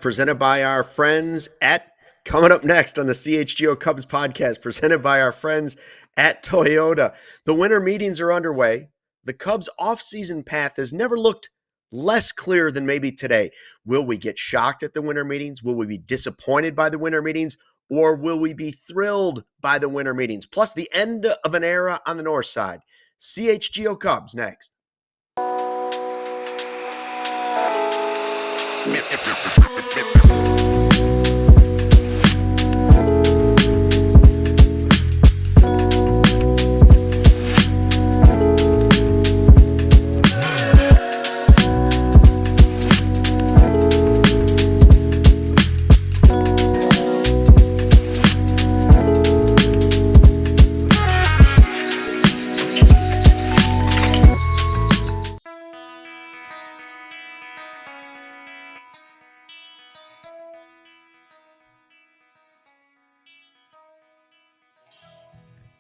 presented by our friends at, coming up next on the CHGO Cubs Podcast, presented by our friends at Toyota. The winter meetings are underway. The Cubs' offseason path has never looked less clear than maybe today. Will we get shocked at the winter meetings? Will we be disappointed by the winter meetings? Or will we be thrilled by the winter meetings? Plus the end of an era on the north side. CHGO Cubs next.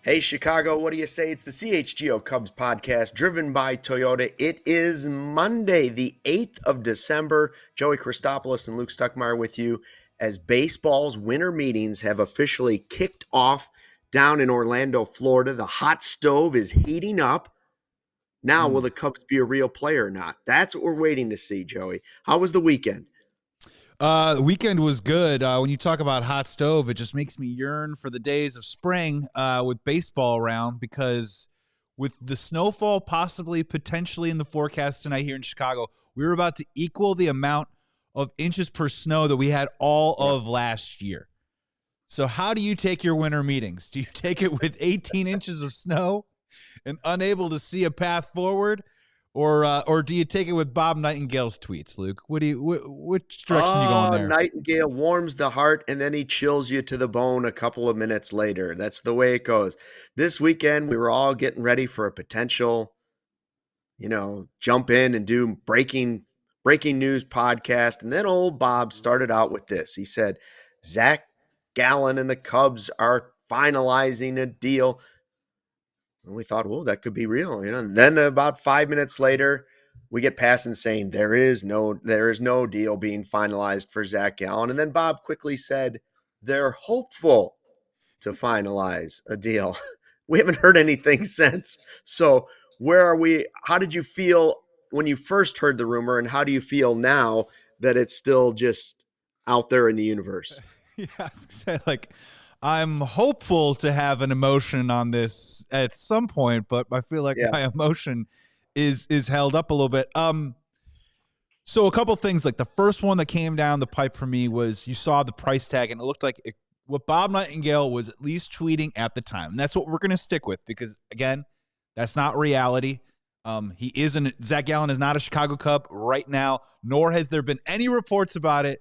Hey, Chicago, what do you say? It's the CHGO Cubs Podcast, driven by Toyota. It is Monday, the 8th of December. Joey Christopoulos and Luke Stuckmeyer with you as baseball's winter meetings have officially kicked off down in Orlando, Florida. The hot stove is heating up. Now, will the Cubs be a real player or not? That's what we're waiting to see, Joey. How was the weekend? The weekend was good. When you talk about hot stove, it just makes me yearn for the days of spring with baseball around, because with the snowfall potentially in the forecast tonight here in Chicago, we were about to equal the amount of inches per snow that we had all of last year. So how do you take your winter meetings? Do you take it with 18 inches of snow and unable to see a path forward? Or do you take it with Bob Nightengale's tweets, Luke? Which direction you going there? Nightengale warms the heart, and then he chills you to the bone a couple of minutes later. That's the way it goes. This weekend, we were all getting ready for a potential, jump in and do breaking news podcast. And then old Bob started out with this. He said, Zach Gallen and the Cubs are finalizing a deal. And we thought, well, that could be real, And then about 5 minutes later, we get past and saying there is no deal being finalized for Zach Gallen. And then Bob quickly said they're hopeful to finalize a deal. We haven't heard anything since. So where are we? How did you feel when you first heard the rumor, and how do you feel now that it's still just out there in the universe? Yeah, I'm hopeful to have an emotion on this at some point, but I feel like my emotion is held up a little bit. So a couple things, like the first one that came down the pipe for me was you saw the price tag, and it looked like what Bob Nightengale was at least tweeting at the time. And that's what we're going to stick with, because again, that's not reality. Zach Gallen is not a Chicago Cub right now, nor has there been any reports about it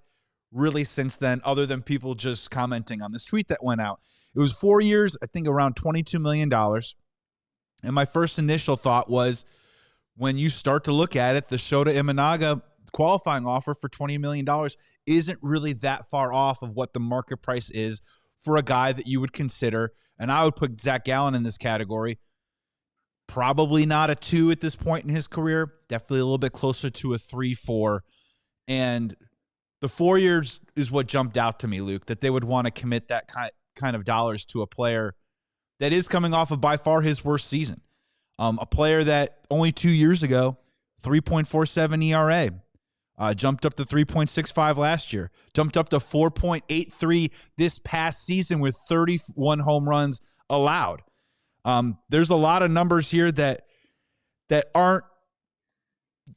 really since then, other than people just commenting on this tweet that went out. It was 4 years, I think around $22 million. And my first initial thought was, when you start to look at it, the Shota Imanaga qualifying offer for $20 million isn't really that far off of what the market price is for a guy that you would consider. And I would put Zach Gallen in this category. Probably not a 2 at this point in his career. Definitely a little bit closer to a 3-4. And the 4 years is what jumped out to me, Luke, that they would want to commit that kind of dollars to a player that is coming off of by far his worst season. A player that only 2 years ago, 3.47 ERA, jumped up to 3.65 last year, jumped up to 4.83 this past season with 31 home runs allowed. There's a lot of numbers here that aren't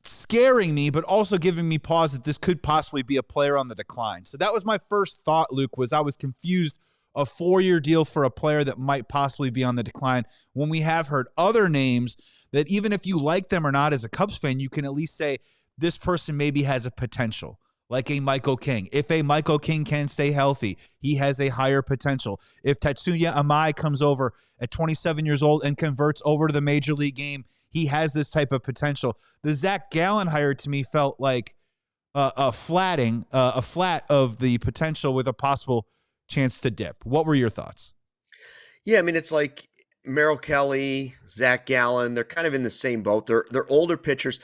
scaring me, but also giving me pause that this could possibly be a player on the decline. So that was my first thought, Luke, was I was confused. A 4-year deal for a player that might possibly be on the decline, when we have heard other names that even if you like them or not as a Cubs fan, you can at least say this person maybe has a potential, like a Michael King. If a Michael King can stay healthy, he has a higher potential. If Tatsuya Amai comes over at 27 years old and converts over to the major league game, he has this type of potential. The Zach Gallen hire to me felt like a flat of the potential with a possible chance to dip. What were your thoughts? Yeah, I mean, it's like Merrill Kelly, Zach Gallen, they're kind of in the same boat. They're older pitchers.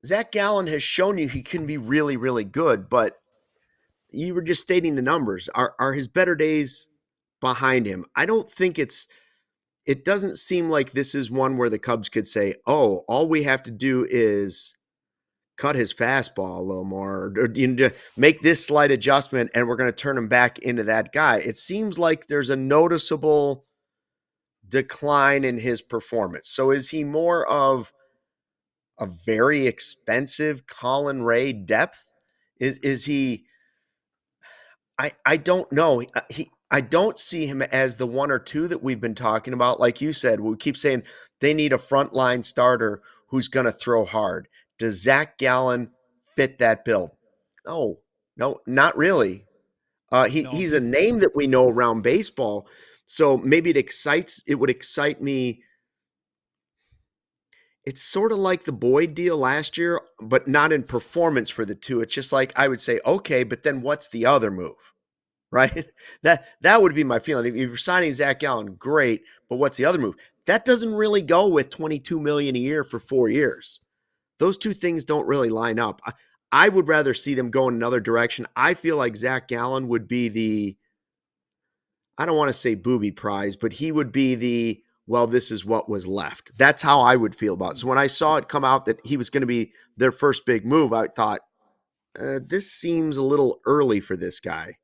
Zach Gallen has shown you he can be really, really good, but you were just stating the numbers. Are his better days behind him? I don't think it doesn't seem like this is one where the Cubs could say, oh, all we have to do is cut his fastball a little more, or make this slight adjustment, and we're going to turn him back into that guy. It seems like there's a noticeable decline in his performance. So is he more of a very expensive Colin Ray depth? Is he? I don't know. I don't see him as the one or two that we've been talking about. Like you said, we keep saying they need a frontline starter who's going to throw hard. Does Zach Gallen fit that bill? No, not really. He's a name that we know around baseball. So maybe it would excite me. It's sort of like the Boyd deal last year, but not in performance for the two. It's just like I would say, okay, but then what's the other move? Right? That would be my feeling. If you're signing Zach Gallen, great, but what's the other move? That doesn't really go with $22 million a year for 4 years. Those two things don't really line up. I would rather see them go in another direction. I feel like Zach Gallen would be I don't want to say booby prize, but he would be well, this is what was left. That's how I would feel about it. So when I saw it come out that he was going to be their first big move, I thought, this seems a little early for this guy.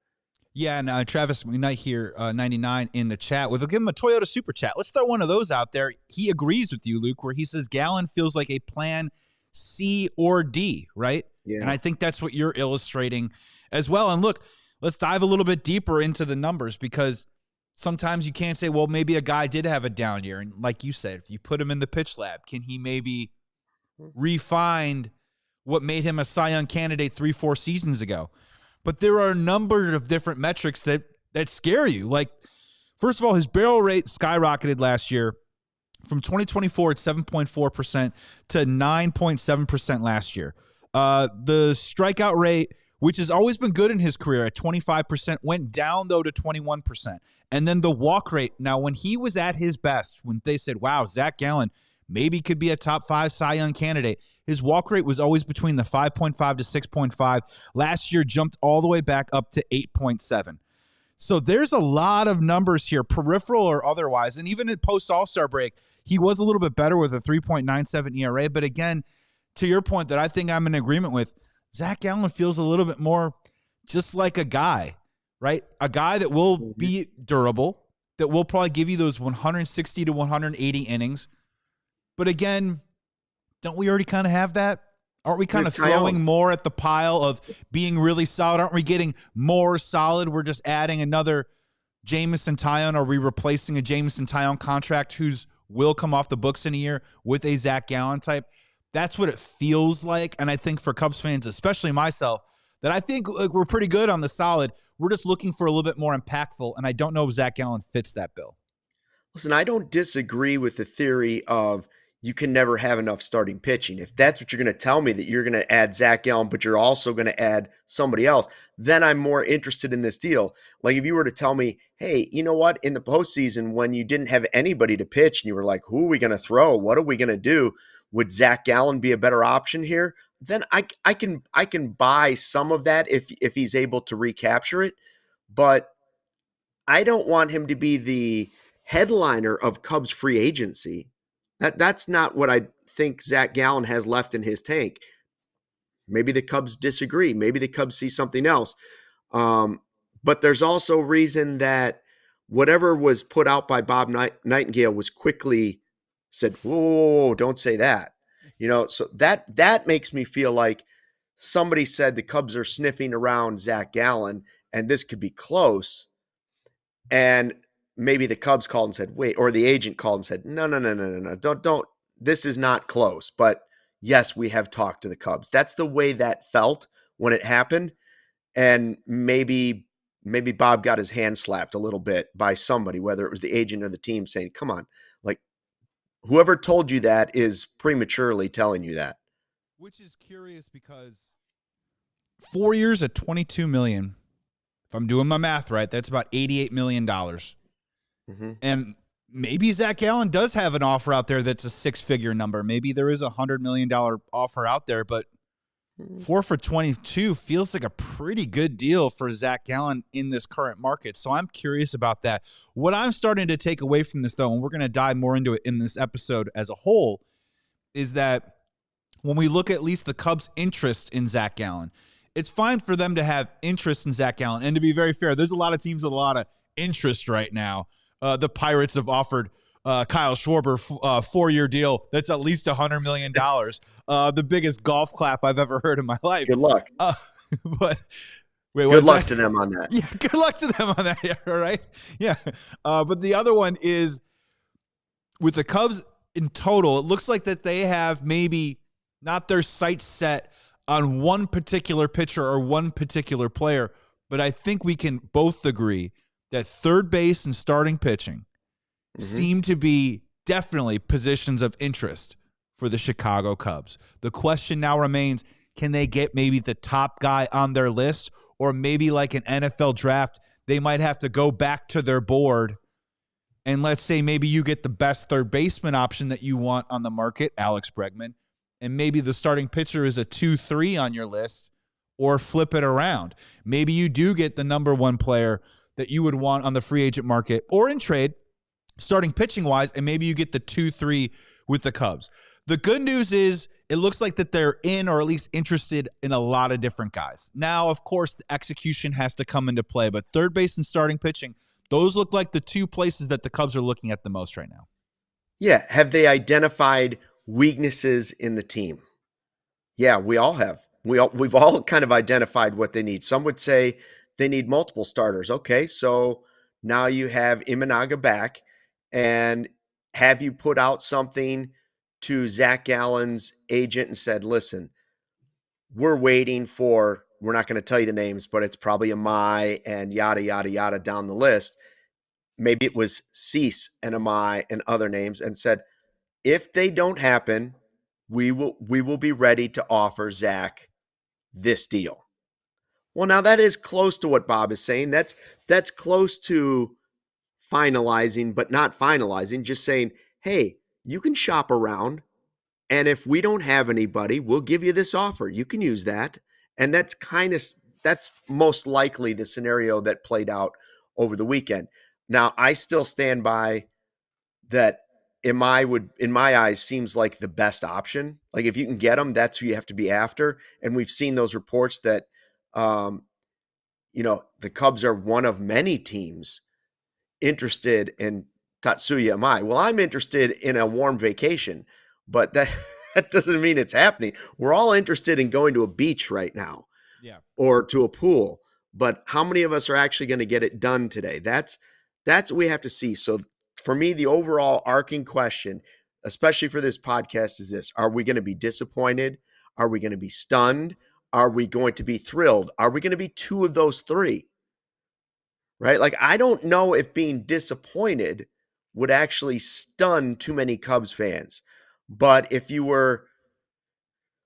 Yeah, and Travis McKnight here, 99 in the chat. We'll give him a Toyota Super Chat. Let's throw one of those out there. He agrees with you, Luke, where he says Gallen feels like a plan C or D, right? Yeah. And I think that's what you're illustrating as well. And look, let's dive a little bit deeper into the numbers, because sometimes you can't say, well, maybe a guy did have a down year. And like you said, if you put him in the pitch lab, can he maybe refine what made him a Cy Young candidate 3-4 seasons ago? But there are a number of different metrics that scare you. Like, first of all, his barrel rate skyrocketed last year from 2024 at 7.4% to 9.7% last year. The strikeout rate, which has always been good in his career at 25%, went down, though, to 21%. And then the walk rate. Now, when he was at his best, when they said, wow, Zach Gallen maybe could be a top 5 Cy Young candidate, his walk rate was always between the 5.5 to 6.5. Last year jumped all the way back up to 8.7. So there's a lot of numbers here, peripheral or otherwise. And even at post All-Star break, he was a little bit better with a 3.97 ERA. But again, to your point that I think I'm in agreement with, Zach Gallen feels a little bit more just like a guy, right? A guy that will be durable, that will probably give you those 160 to 180 innings. But again, don't we already kind of have that? Aren't we kind of throwing more at the pile of being really solid? Aren't we getting more solid? We're just adding another Jameson Taillon. Are we replacing a Jameson Taillon contract who's will come off the books in a year with a Zach Gallen type? That's what it feels like. And I think for Cubs fans, especially myself, that I think we're pretty good on the solid. We're just looking for a little bit more impactful. And I don't know if Zach Gallen fits that bill. Listen, I don't disagree with the theory of you can never have enough starting pitching. If that's what you're going to tell me, that you're going to add Zach Gallen, but you're also going to add somebody else, then I'm more interested in this deal. Like if you were to tell me, hey, you know what, in the postseason when you didn't have anybody to pitch and you were like, who are we going to throw? What are we going to do? Would Zach Gallen be a better option here? Then I can buy some of that if he's able to recapture it. But I don't want him to be the headliner of Cubs free agency. That's not what I think Zach Gallen has left in his tank. Maybe the Cubs disagree. Maybe the Cubs see something else. But there's also reason that whatever was put out by Bob Nightengale was quickly said, whoa, don't say that. So that makes me feel like somebody said the Cubs are sniffing around Zach Gallen and this could be close. And maybe the Cubs called and said, wait, or the agent called and said, no, don't, this is not close. But yes, we have talked to the Cubs. That's the way that felt when it happened. And maybe Bob got his hand slapped a little bit by somebody, whether it was the agent or the team, saying, come on, like whoever told you that is prematurely telling you that. Which is curious because 4 years at $22 million, if I'm doing my math right, that's about $88 million. Mm-hmm. And maybe Zach Gallen does have an offer out there that's a 6-figure number. Maybe there is $100 million offer out there, but 4 for 22 feels like a pretty good deal for Zach Gallen in this current market. So I'm curious about that. What I'm starting to take away from this, though, and we're going to dive more into it in this episode as a whole, is that when we look at least the Cubs' interest in Zach Gallen, it's fine for them to have interest in Zach Gallen. And to be very fair, there's a lot of teams with a lot of interest right now. The Pirates have offered Kyle Schwarber 4-year deal that's at least $100 million. The biggest golf clap I've ever heard in my life. Good luck. But wait, good luck to them on that. Yeah, good luck to them on that. Yeah, all right. Yeah. But the other one is with the Cubs in total, it looks like that they have maybe not their sights set on one particular pitcher or one particular player, but I think we can both agree that third base and starting pitching seem to be definitely positions of interest for the Chicago Cubs. The question now remains, can they get maybe the top guy on their list, or maybe like an NFL draft, they might have to go back to their board and let's say maybe you get the best third baseman option that you want on the market, Alex Bregman, and maybe the starting pitcher is a 2-3 on your list, or flip it around. Maybe you do get the number one player that you would want on the free agent market or in trade, starting pitching wise, and maybe you get the 2-3 with the Cubs. The good news is it looks like that they're in, or at least interested in, a lot of different guys. Now, of course, the execution has to come into play, but third base and starting pitching, those look like the two places that the Cubs are looking at the most right now. Yeah. Have they identified weaknesses in the team? Yeah, we all have. We've all kind of identified what they need. Some would say they need multiple starters. Okay, so now you have Imanaga back. And have you put out something to Zach Gallen's agent and said, listen, we're waiting for, we're not going to tell you the names, but it's probably Amai and yada, yada, yada down the list. Maybe it was Cease and Amai and other names, and said, if they don't happen, we will be ready to offer Zach this deal. Well, now that is close to what Bob is saying. That's close to finalizing, but not finalizing, just saying, hey, you can shop around, and if we don't have anybody, we'll give you this offer. You can use that. And that's most likely the scenario that played out over the weekend. Now, I still stand by that. In my eyes, seems like the best option. Like, if you can get them, that's who you have to be after. And we've seen those reports that, the Cubs are one of many teams interested in Tatsuya Amai. Well, I'm interested in a warm vacation, but that doesn't mean it's happening. We're all interested in going to a beach right now, or to a pool. But how many of us are actually going to get it done today? That's what we have to see. So for me, the overall arcing question, especially for this podcast, is this: are we going to be disappointed? Are we going to be stunned? Are we going to be thrilled? Are we going to be two of those three? Right? Like, I don't know if being disappointed would actually stun too many Cubs fans. But if you were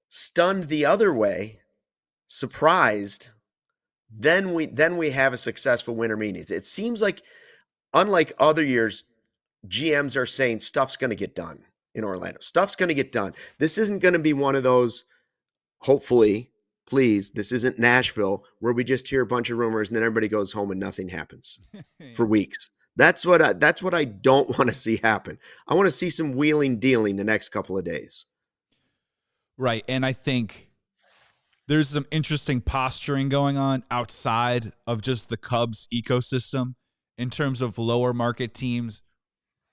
stunned the other way, surprised, then we have a successful winter meetings. It seems like, unlike other years, GMs are saying stuff's going to get done in Orlando. Stuff's going to get done. This isn't going to be one of those, hopefully, please, this isn't Nashville, where we just hear a bunch of rumors and then everybody goes home and nothing happens for weeks. That's what I don't want to see happen. I want to see some wheeling dealing the next couple of days. Right. And I think there's some interesting posturing going on outside of just the Cubs ecosystem in terms of lower market teams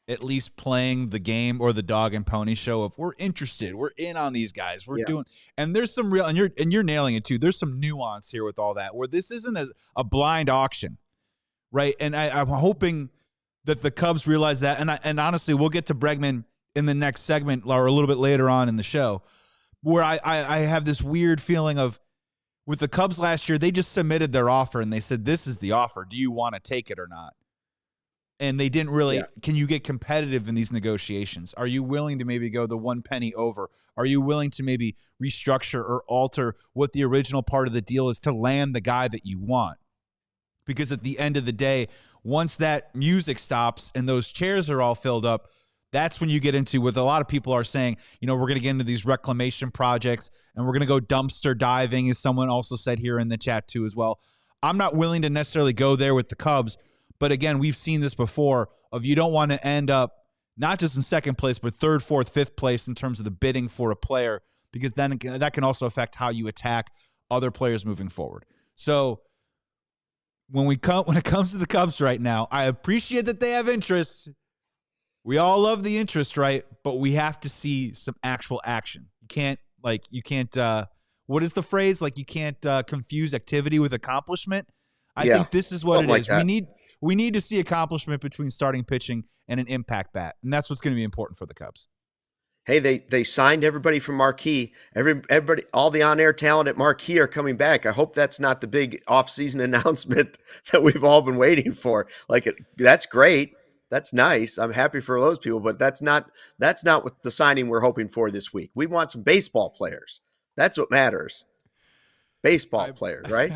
at least playing the game or the dog and pony show of, we're interested, we're in on these guys, we're doing, and there's some real, and you're nailing it too. There's some nuance here with all that, where this isn't a blind auction, right? And I'm hoping that the Cubs realize that. And honestly, we'll get to Bregman in the next segment or a little bit later on in the show, where I have this weird feeling of, with the Cubs last year, they just submitted their offer and they said, this is the offer. Do you want to take it or not? And they didn't really, can you get competitive in these negotiations? Are you willing to maybe go the one penny over? Are you willing to maybe restructure or alter what the original part of the deal is to land the guy that you want? Because at the end of the day, once that music stops and those chairs are all filled up, That's when you get into what a lot of people are saying, we're going to get into these reclamation projects and we're going to go dumpster diving, as someone also said here in the chat too as well. I'm not willing to necessarily go there with the Cubs, but again, we've seen this before of you don't want to end up not just in second place, but third, fourth, fifth place in terms of the bidding for a player, because then that can also affect how you attack other players moving forward. So when it comes to the Cubs right now, I appreciate that they have interest. We all love the interest, right? But we have to see some actual action. You can't, what is the phrase? You can't confuse activity with accomplishment. I think this is what it is. We need to see accomplishment between starting pitching and an impact bat. And that's what's going to be important for the Cubs. Hey, they signed everybody from Marquee. Everybody, all the on-air talent at Marquee are coming back. I hope that's not the big off-season announcement that we've all been waiting for. That's great. That's nice. I'm happy for those people, but that's not what the signing we're hoping for this week. We want some baseball players. That's what matters. Baseball players, right?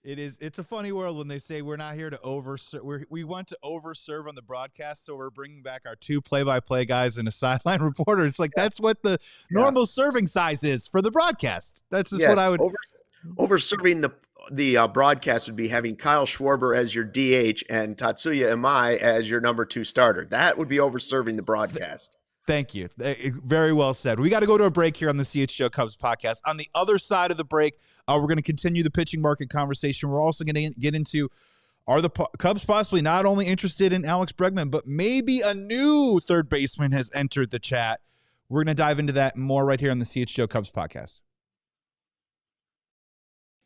It's a funny world when they say we're not here to overserve. We want to overserve on the broadcast, so we're bringing back our 2 play-by-play guys and a sideline reporter. It's that's what the normal serving size is for the broadcast. That's just what I would. Overserving the broadcast would be having Kyle Schwarber as your DH and Tatsuya Imai as your number 2 starter. That would be overserving the broadcast. Thank you. Very well said. We got to go to a break here on the CHGO Cubs podcast. On the other side of the break, we're going to continue the pitching market conversation. We're also going to get into, are the Cubs possibly not only interested in Alex Bregman, but maybe a new third baseman has entered the chat. We're going to dive into that more right here on the CHGO Cubs podcast.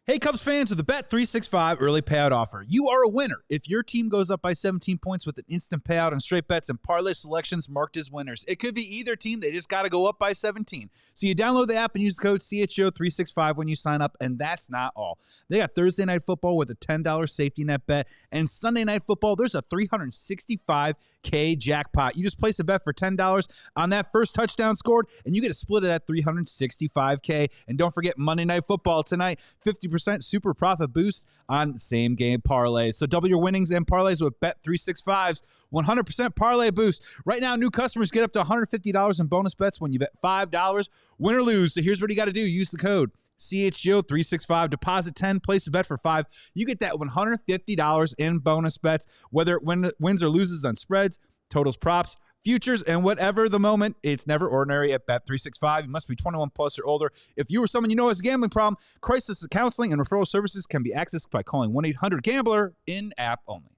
Hey, Cubs fans, with the Bet365 early payout offer, you are a winner if your team goes up by 17 points with an instant payout on straight bets and parlay selections marked as winners. It could be either team. They just got to go up by 17. So you download the app and use the code CHGO365 when you sign up, and that's not all. They got Thursday Night Football with a $10 safety net bet, and Sunday Night Football, there's a $365K jackpot. You just place a bet for $10 on that first touchdown scored, and you get a split of that $365K. And don't forget Monday Night Football tonight, 50% super profit boost on same game parlays. So double your winnings and parlays with Bet365's 100% parlay boost. Right now, new customers get up to $150 in bonus bets when you bet $5, win or lose. So here's what you got to do. Use the code CHGO365, deposit 10, place a bet for 5. You get that $150 in bonus bets, whether it wins or loses on spreads, totals, props, futures, and whatever the moment. It's never ordinary at Bet365. You must be 21 plus or older. If you or someone you know has a gambling problem, crisis counseling and referral services can be accessed by calling 1-800-GAMBLER, in-app only.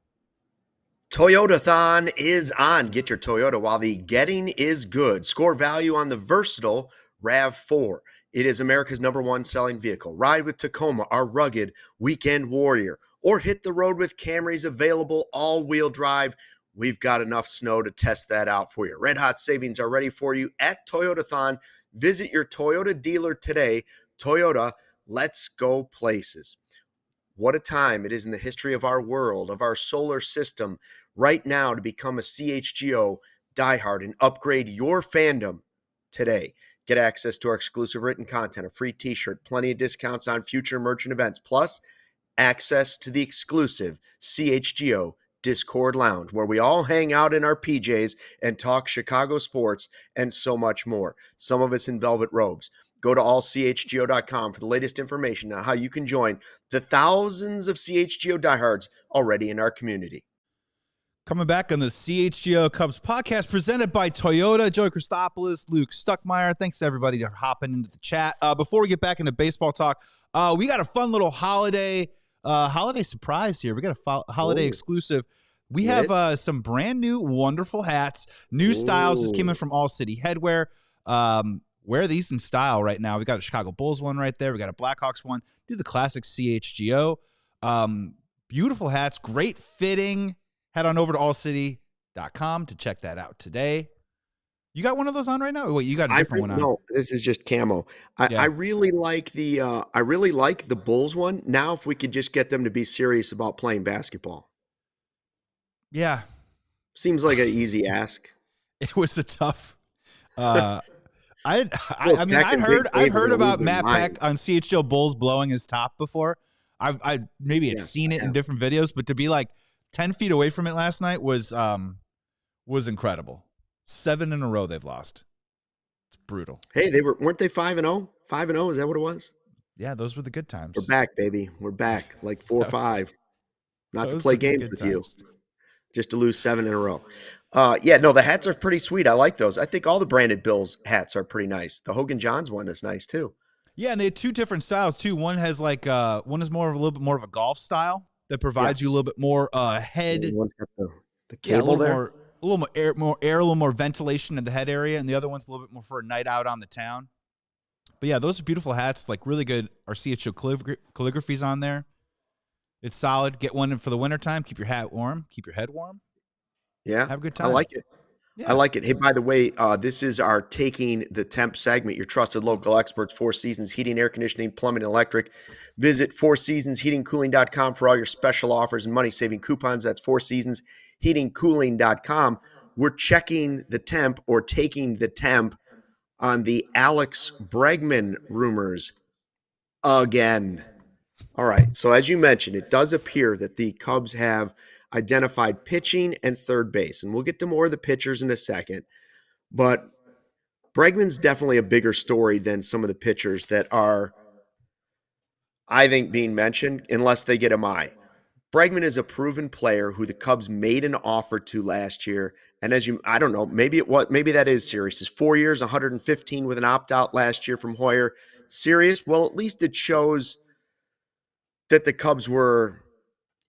Toyotathon is on. Get your Toyota while the getting is good. Score value on the versatile RAV4. It is America's #1 selling vehicle. Ride with Tacoma, our rugged weekend warrior, or hit the road with Camry's available all-wheel drive. We've got enough snow to test that out for you. Red hot savings are ready for you at Toyotathon. Visit your Toyota dealer today. Toyota, let's go places. What a time it is in the history of our world, of our solar system, right now to become a CHGO diehard and upgrade your fandom today. Get access to our exclusive written content, a free t-shirt, plenty of discounts on future merchant events, plus access to the exclusive CHGO Discord Lounge, where we all hang out in our PJs and talk Chicago sports and so much more. Some of us in velvet robes. Go to allchgo.com for the latest information on how you can join the thousands of CHGO diehards already in our community. Coming back on the CHGO Cubs podcast presented by Toyota, Joey Christopoulos, Luke Stuckmeyer. Thanks everybody for hopping into the chat. Before we get back into baseball talk, we got a fun little holiday surprise here. We got a holiday exclusive. We have some brand new wonderful hats, new styles. This came in from ALLCITY Headwear. Wear these in style right now. We got a Chicago Bulls one right there. We got a Blackhawks one. Do the classic CHGO. Beautiful hats, great fitting. Head on over to allcity.com to check that out today. You got one of those on right now? Wait, you got a different one on? No, this is just camo. I really like the Bulls one. Now, if we could just get them to be serious about playing basketball. Yeah. Seems like an easy ask. It was a tough. I heard about Matt Peck on CHGO Bulls blowing his top before. I maybe had seen it in different videos, but to be like 10 feet away from it last night was incredible. 7 in a row they've lost. It's brutal. Hey, weren't they 5-0? 5-0, is that what it was? Yeah, those were the good times. We're back, baby. We're back. Like 4-5. Not to Those play were the games good with times. you. Just to lose 7 in a row. Yeah, no, the hats are pretty sweet. I like those. I think all the branded Bills hats are pretty nice. The Hogan Johns one is nice too. Yeah, and they had 2 different styles too. One has like one is more of a little bit more of a golf style that provides you a little bit more head. One's got the cable there. A little more air, a little more ventilation in the head area, and the other one's a little bit more for a night out on the town. But yeah, those are beautiful hats, like really good. Our CHGO calligraphy's on there. It's solid. Get one for the wintertime. Keep your hat warm. Keep your head warm. Yeah. Have a good time. I like it. Yeah. I like it. Hey, by the way, this is our Taking the Temp segment. Your trusted local experts, Four Seasons Heating, Air Conditioning, Plumbing, and Electric. Visit fourseasonsheatingcooling.com for all your special offers and money-saving coupons. That's fourseasonsheatingcooling.com. We're checking the temp or taking the temp on the Alex Bregman rumors again. All right. So as you mentioned, it does appear that the Cubs have identified pitching and third base, and we'll get to more of the pitchers in a second. But Bregman's definitely a bigger story than some of the pitchers that are, I think, being mentioned, unless they get a MI. Bregman is a proven player who the Cubs made an offer to last year. And I don't know, maybe that is serious. It's 4 years, 115 with an opt-out last year from Hoyer. Serious? Well, at least it shows that the Cubs were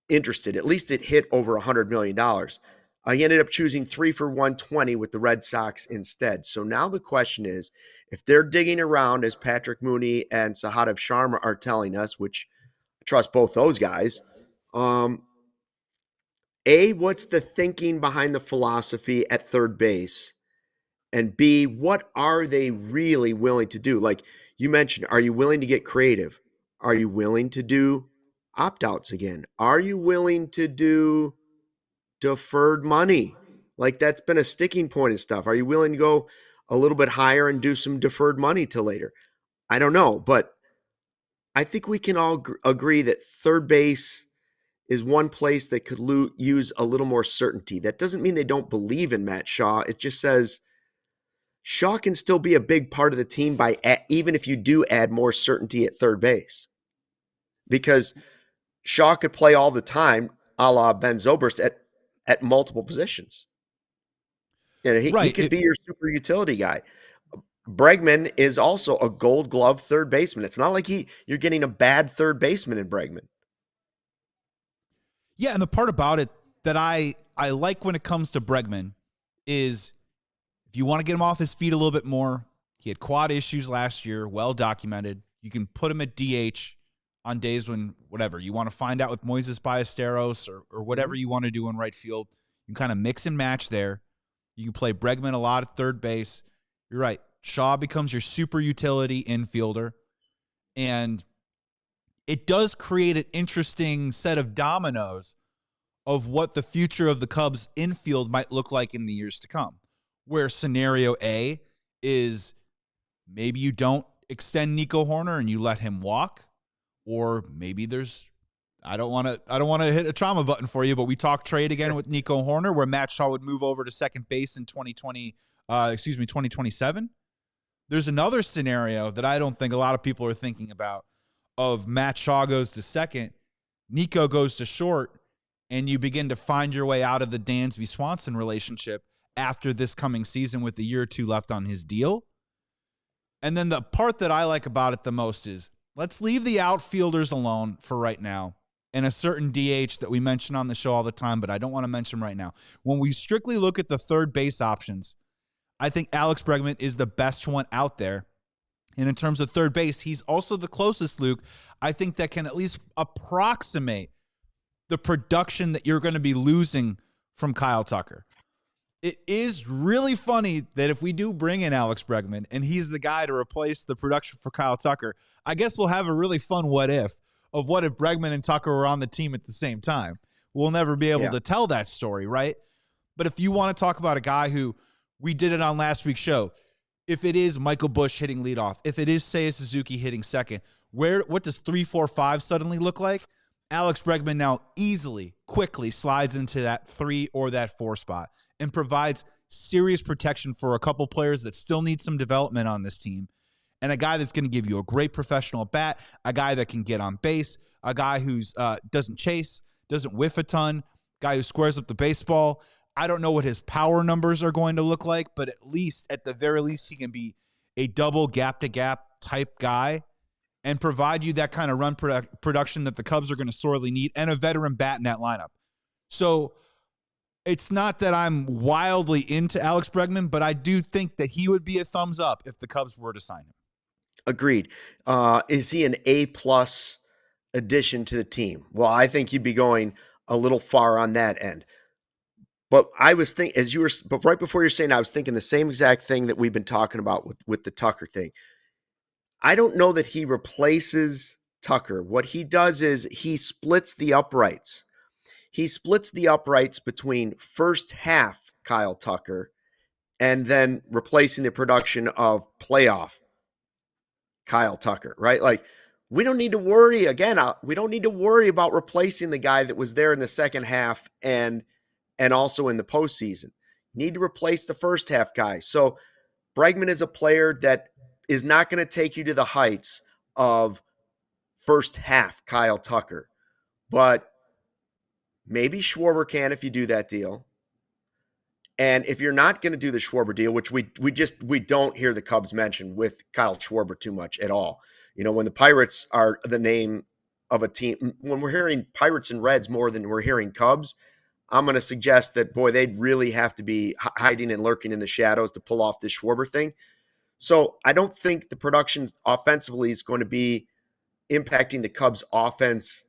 interested. At least it hit over $100 million. He ended up choosing 3 for 120 with the Red Sox instead. So now the question is, if they're digging around, as Patrick Mooney and Sahadev Sharma are telling us, which I trust both those guys, A, what's the thinking behind the philosophy at third base? And B, what are they really willing to do? Like you mentioned, are you willing to get creative? Are you willing to do opt-outs again? Are you willing to do deferred money? Like that's been a sticking point and stuff. Are you willing to go a little bit higher and do some deferred money till later? I don't know, but I think we can all agree that third base is one place that could use a little more certainty. That doesn't mean they don't believe in Matt Shaw. It just says Shaw can still be a big part of the team even if you do add more certainty at third base. Because Shaw could play all the time, a la Ben Zobrist, at multiple positions. You know, he could be your super utility guy. Bregman is also a Gold Glove third baseman. It's not like you're getting a bad third baseman in Bregman. Yeah, and the part about it that I like when it comes to Bregman is if you want to get him off his feet a little bit more, he had quad issues last year, well documented. You can put him at DH on days when, whatever, you want to find out with Moises Ballesteros or whatever you want to do in right field. You can kind of mix and match there. You can play Bregman a lot at third base. You're right. Shaw becomes your super utility infielder. And it does create an interesting set of dominoes of what the future of the Cubs infield might look like in the years to come. Where scenario A is maybe you don't extend Nico Hoerner and you let him walk. Or maybe I don't want to hit a trauma button for you, but we talk trade again with Nico Hoerner where Matt Shaw would move over to second base in 2027. There's another scenario that I don't think a lot of people are thinking about of Matt Shaw goes to second, Nico goes to short, and you begin to find your way out of the Dansby-Swanson relationship after this coming season with a year or two left on his deal. And then the part that I like about it the most is let's leave the outfielders alone for right now and a certain DH that we mention on the show all the time, but I don't want to mention right now. When we strictly look at the third base options, I think Alex Bregman is the best one out there. And in terms of third base, he's also the closest, Luke, I think that can at least approximate the production that you're going to be losing from Kyle Tucker. It is really funny that if we do bring in Alex Bregman and he's the guy to replace the production for Kyle Tucker, I guess we'll have a really fun what if Bregman and Tucker were on the team at the same time. We'll never be able to tell that story, right? But if you want to talk about a guy who we did it on last week's show, if it is Michael Busch hitting leadoff, if it is Seiya Suzuki hitting second, what does 3, 4, 5 suddenly look like? Alex Bregman now quickly slides into that 3 or that 4 spot and provides serious protection for a couple players that still need some development on this team, and a guy that's going to give you a great professional bat, a guy that can get on base, a guy who's doesn't chase, doesn't whiff a ton, guy who squares up the baseball. I don't know what his power numbers are going to look like, but at the very least, he can be a double gap-to-gap type guy and provide you that kind of run production that the Cubs are going to sorely need, and a veteran bat in that lineup. So it's not that I'm wildly into Alex Bregman, but I do think that he would be a thumbs up if the Cubs were to sign him. Agreed. Is he an A-plus addition to the team? Well, I think you'd be going a little far on that end. But I was thinking, but right before you're saying, I was thinking the same exact thing that we've been talking about with the Tucker thing. I don't know that he replaces Tucker. What he does is he splits the uprights. He splits the uprights between first half Kyle Tucker and then replacing the production of playoff Kyle Tucker, right? Like, we don't need to worry, we don't need to worry about replacing the guy that was there in the second half and also in the postseason. You need to replace the first half guy. So Bregman is a player that is not going to take you to the heights of first half Kyle Tucker. But maybe Schwarber can if you do that deal. And if you're not going to do the Schwarber deal, which we don't hear the Cubs mention with Kyle Schwarber too much at all. You know, when the Pirates are the name of a team, when we're hearing Pirates and Reds more than we're hearing Cubs, I'm going to suggest that, boy, they'd really have to be hiding and lurking in the shadows to pull off this Schwarber thing. So I don't think the production offensively is going to be impacting the Cubs offense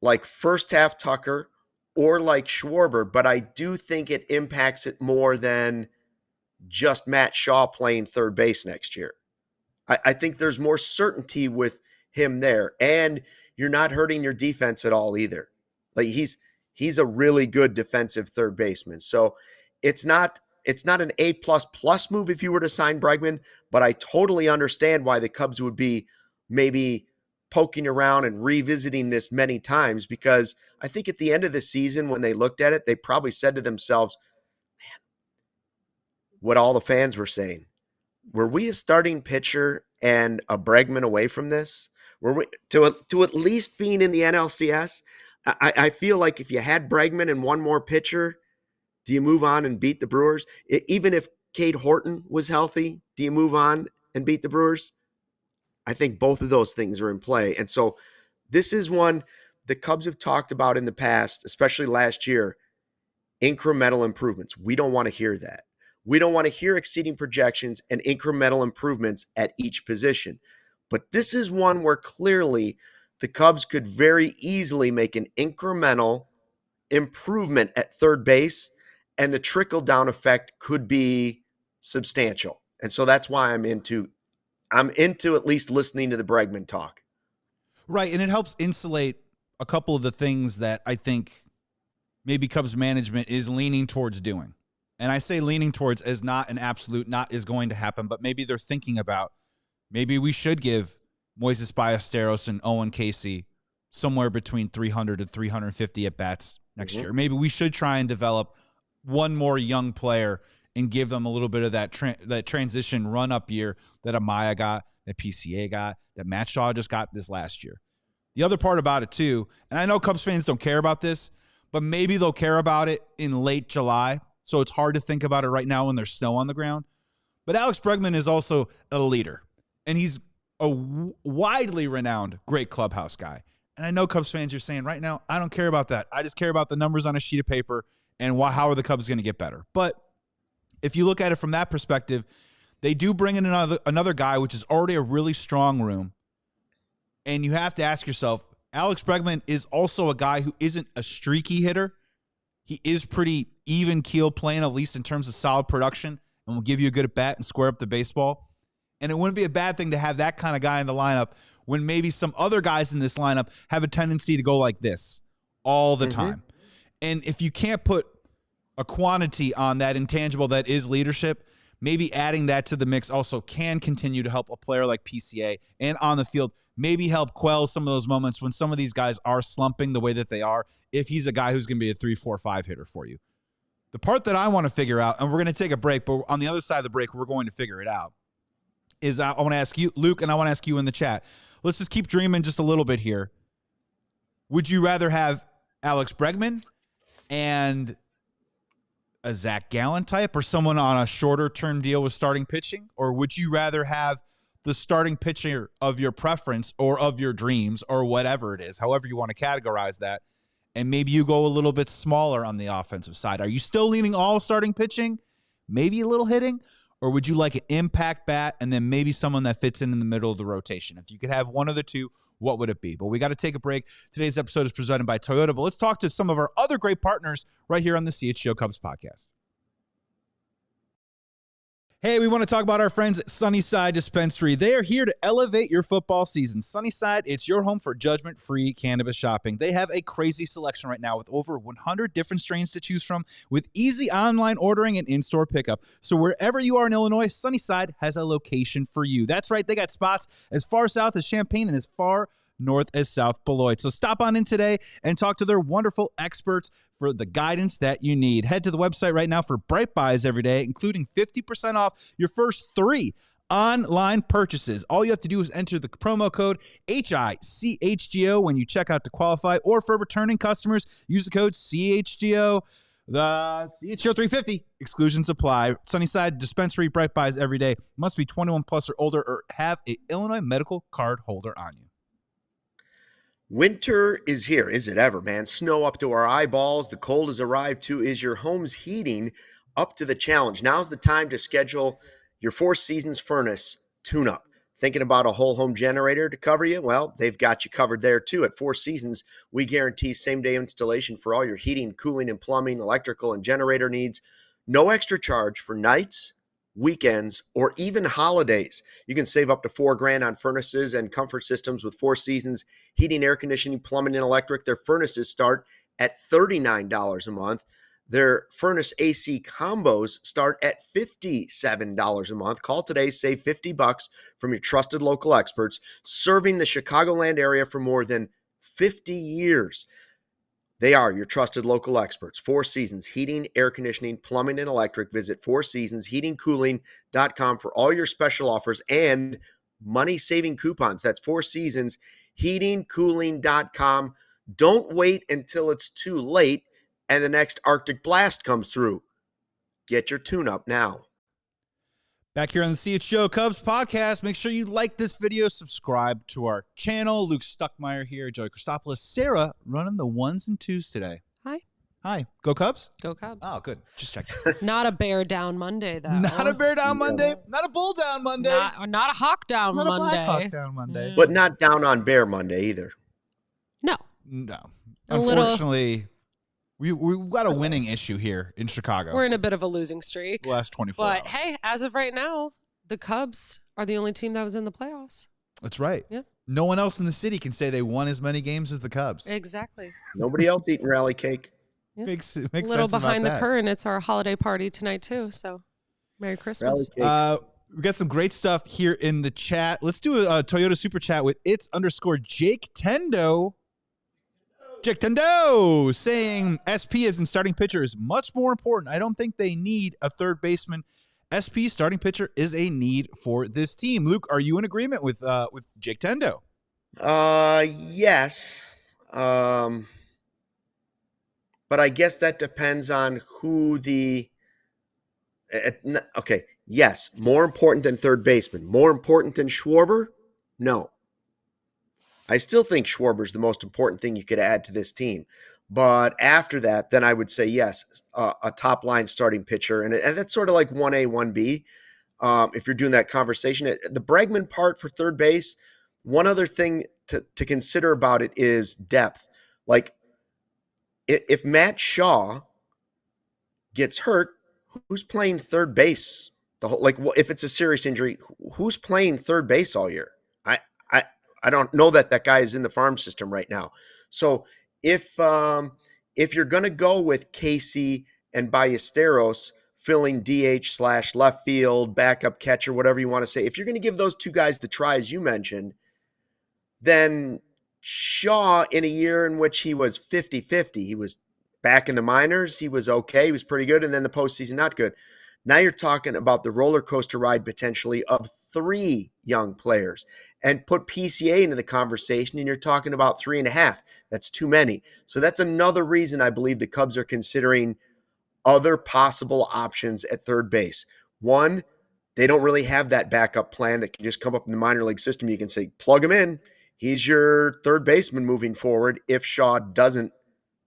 like first half Tucker or like Schwarber, but I do think it impacts it more than just Matt Shaw playing third base next year. I think there's more certainty with him there, and you're not hurting your defense at all either. Like, he's a really good defensive third baseman. So it's not an A++ move if you were to sign Bregman, but I totally understand why the Cubs would be maybe poking around and revisiting this many times, because I think at the end of the season, when they looked at it, they probably said to themselves, man, what all the fans were saying, were we a starting pitcher and a Bregman away from this? Were we to at least being in the NLCS? I feel like if you had Bregman and one more pitcher, do you move on and beat the Brewers? Even if Cade Horton was healthy, do you move on and beat the Brewers? I think both of those things are in play. And so this is one the Cubs have talked about in the past, especially last year, incremental improvements. We don't want to hear that. We don't want to hear exceeding projections and incremental improvements at each position. But this is one where clearly the Cubs could very easily make an incremental improvement at third base, and the trickle-down effect could be substantial. And so that's why I'm into at least listening to the Bregman talk. Right, and it helps insulate a couple of the things that I think maybe Cubs management is leaning towards doing. And I say leaning towards as not an absolute, not is going to happen, but maybe they're thinking about, maybe we should give Moises Ballesteros and Owen Casey somewhere between 300 and 350 at-bats next year. Maybe we should try and develop one more young player and give them a little bit of that transition run-up year that Amaya got, that PCA got, that Matt Shaw just got this last year. The other part about it, too, and I know Cubs fans don't care about this, but maybe they'll care about it in late July, so it's hard to think about it right now when there's snow on the ground. But Alex Bregman is also a leader, and he's a widely renowned great clubhouse guy. And I know Cubs fans are saying right now, I don't care about that. I just care about the numbers on a sheet of paper and how are the Cubs going to get better. But if you look at it from that perspective, they do bring in another guy, which is already a really strong room. And you have to ask yourself, Alex Bregman is also a guy who isn't a streaky hitter. He is pretty even keel playing, at least in terms of solid production, and will give you a good at bat and square up the baseball. And it wouldn't be a bad thing to have that kind of guy in the lineup when maybe some other guys in this lineup have a tendency to go like this all the time. And if you can't put a quantity on that intangible that is leadership, maybe adding that to the mix also can continue to help a player like PCA and on the field, maybe help quell some of those moments when some of these guys are slumping the way that they are, if he's a guy who's going to be a 3, 4, 5 hitter for you. The part that I want to figure out, and we're going to take a break, but on the other side of the break, we're going to figure it out, is I want to ask you, Luke, and I want to ask you in the chat. Let's just keep dreaming just a little bit here. Would you rather have Alex Bregman and a Zach Gallen type, or someone on a shorter term deal with starting pitching? Or would you rather have the starting pitcher of your preference or of your dreams or whatever it is, however you want to categorize that, and maybe you go a little bit smaller on the offensive side? Are you still leaning all starting pitching, maybe a little hitting, or would you like an impact bat and then maybe someone that fits in the middle of the rotation? If you could have one of the two, what would it be? But we got to take a break. Today's episode is presented by Toyota, but let's talk to some of our other great partners right here on the CHGO Cubs podcast. Hey, we want to talk about our friends at Sunnyside Dispensary. They are here to elevate your football season. Sunnyside, it's your home for judgment-free cannabis shopping. They have a crazy selection right now with over 100 different strains to choose from, with easy online ordering and in-store pickup. So wherever you are in Illinois, Sunnyside has a location for you. That's right, they got spots as far south as Champaign and as far north as South Beloit. So stop on in today and talk to their wonderful experts for the guidance that you need. Head to the website right now for Bright Buys every day, including 50% off your first 3 online purchases. All you have to do is enter the promo code HICHGO when you check out to qualify, or for returning customers, use the code CHGO. The CHGO 350. Exclusions apply. Sunnyside Dispensary, Bright Buys every day. Must be 21 plus or older, or have a Illinois medical card holder on you. Winter is here. Is it ever, man? Snow up to our eyeballs. The cold has arrived too. Is your home's heating up to the challenge? Now's the time to schedule your Four Seasons furnace tune-up. Thinking about a whole home generator to cover you? Well, they've got you covered there too. At Four Seasons, we guarantee same-day installation for all your heating, cooling, and plumbing, electrical, and generator needs. No extra charge for nights, weekends, or even holidays. You can save up to $4,000 on furnaces and comfort systems with Four Seasons heating, air conditioning, plumbing, and electric. Their furnaces start at $39 a month. Their furnace AC combos start at $57 a month. Call today, save $50 from your trusted local experts, serving the Chicagoland area for more than 50 years. They are your trusted local experts. Four Seasons Heating, Air Conditioning, Plumbing, and Electric. Visit fourseasonsheatingcooling.com for all your special offers and money-saving coupons. That's Four Seasons heatingcooling.com. Don't wait until it's too late and the next Arctic blast comes through. Get your tune-up now. Back here on the CHGO Cubs podcast, make sure you like this video, subscribe to our channel. Luke Stuckmeyer here, Joey Christopoulos, Sarah running the 1s and 2s today. Hi. Hi. Go Cubs? Go Cubs. Oh, good. Just checking. Not a bear down Monday, though. Not a bear down Monday. Not a bull down Monday. Not a hawk down not Monday. Not a black hawk down Monday. But not down on bear Monday either. No. Unfortunately, we've got a winning issue here in Chicago. We're in a bit of a losing streak. The last 24 hours. But hey, as of right now, the Cubs are the only team that was in the playoffs. That's right. Yeah. No one else in the city can say they won as many games as the Cubs. Exactly. Nobody else eating rally cake. Yeah. Makes a little sense behind the that. curtain. It's our holiday party tonight, too. So Merry Christmas. We got some great stuff here in the chat. Let's do a Toyota Super Chat with its_Jake Tendo. Jake Tendo saying SP as in starting pitcher is much more important. I don't think they need a third baseman. SP starting pitcher is a need for this team. Luke, are you in agreement with Jake Tendo? Yes. But I guess that depends on who the okay, yes, more important than third baseman. More important than Schwarber? No. I still think Schwarber's the most important thing you could add to this team. But after that, then I would say yes, a top-line starting pitcher. And that's sort of like 1A, 1B. If you're doing that conversation. The Bregman part for third base, one other thing to consider about it is depth. Like, if Matt Shaw gets hurt, who's playing third base? If it's a serious injury, who's playing third base all year? I don't know that guy is in the farm system right now. So if you're going to go with Casey and Ballesteros filling DH/left field, backup catcher, whatever you want to say, if you're going to give those two guys the tries you mentioned, then Shaw, in a year in which he was 50-50, he was back in the minors, he was okay. He was pretty good. And then the postseason, not good. Now you're talking about the roller coaster ride potentially of 3 young players, and put PCA into the conversation, and you're talking about 3.5. That's too many. So that's another reason I believe the Cubs are considering other possible options at third base. One, they don't really have that backup plan that can just come up in the minor league system. You can say, plug him in. He's your third baseman moving forward if Shaw doesn't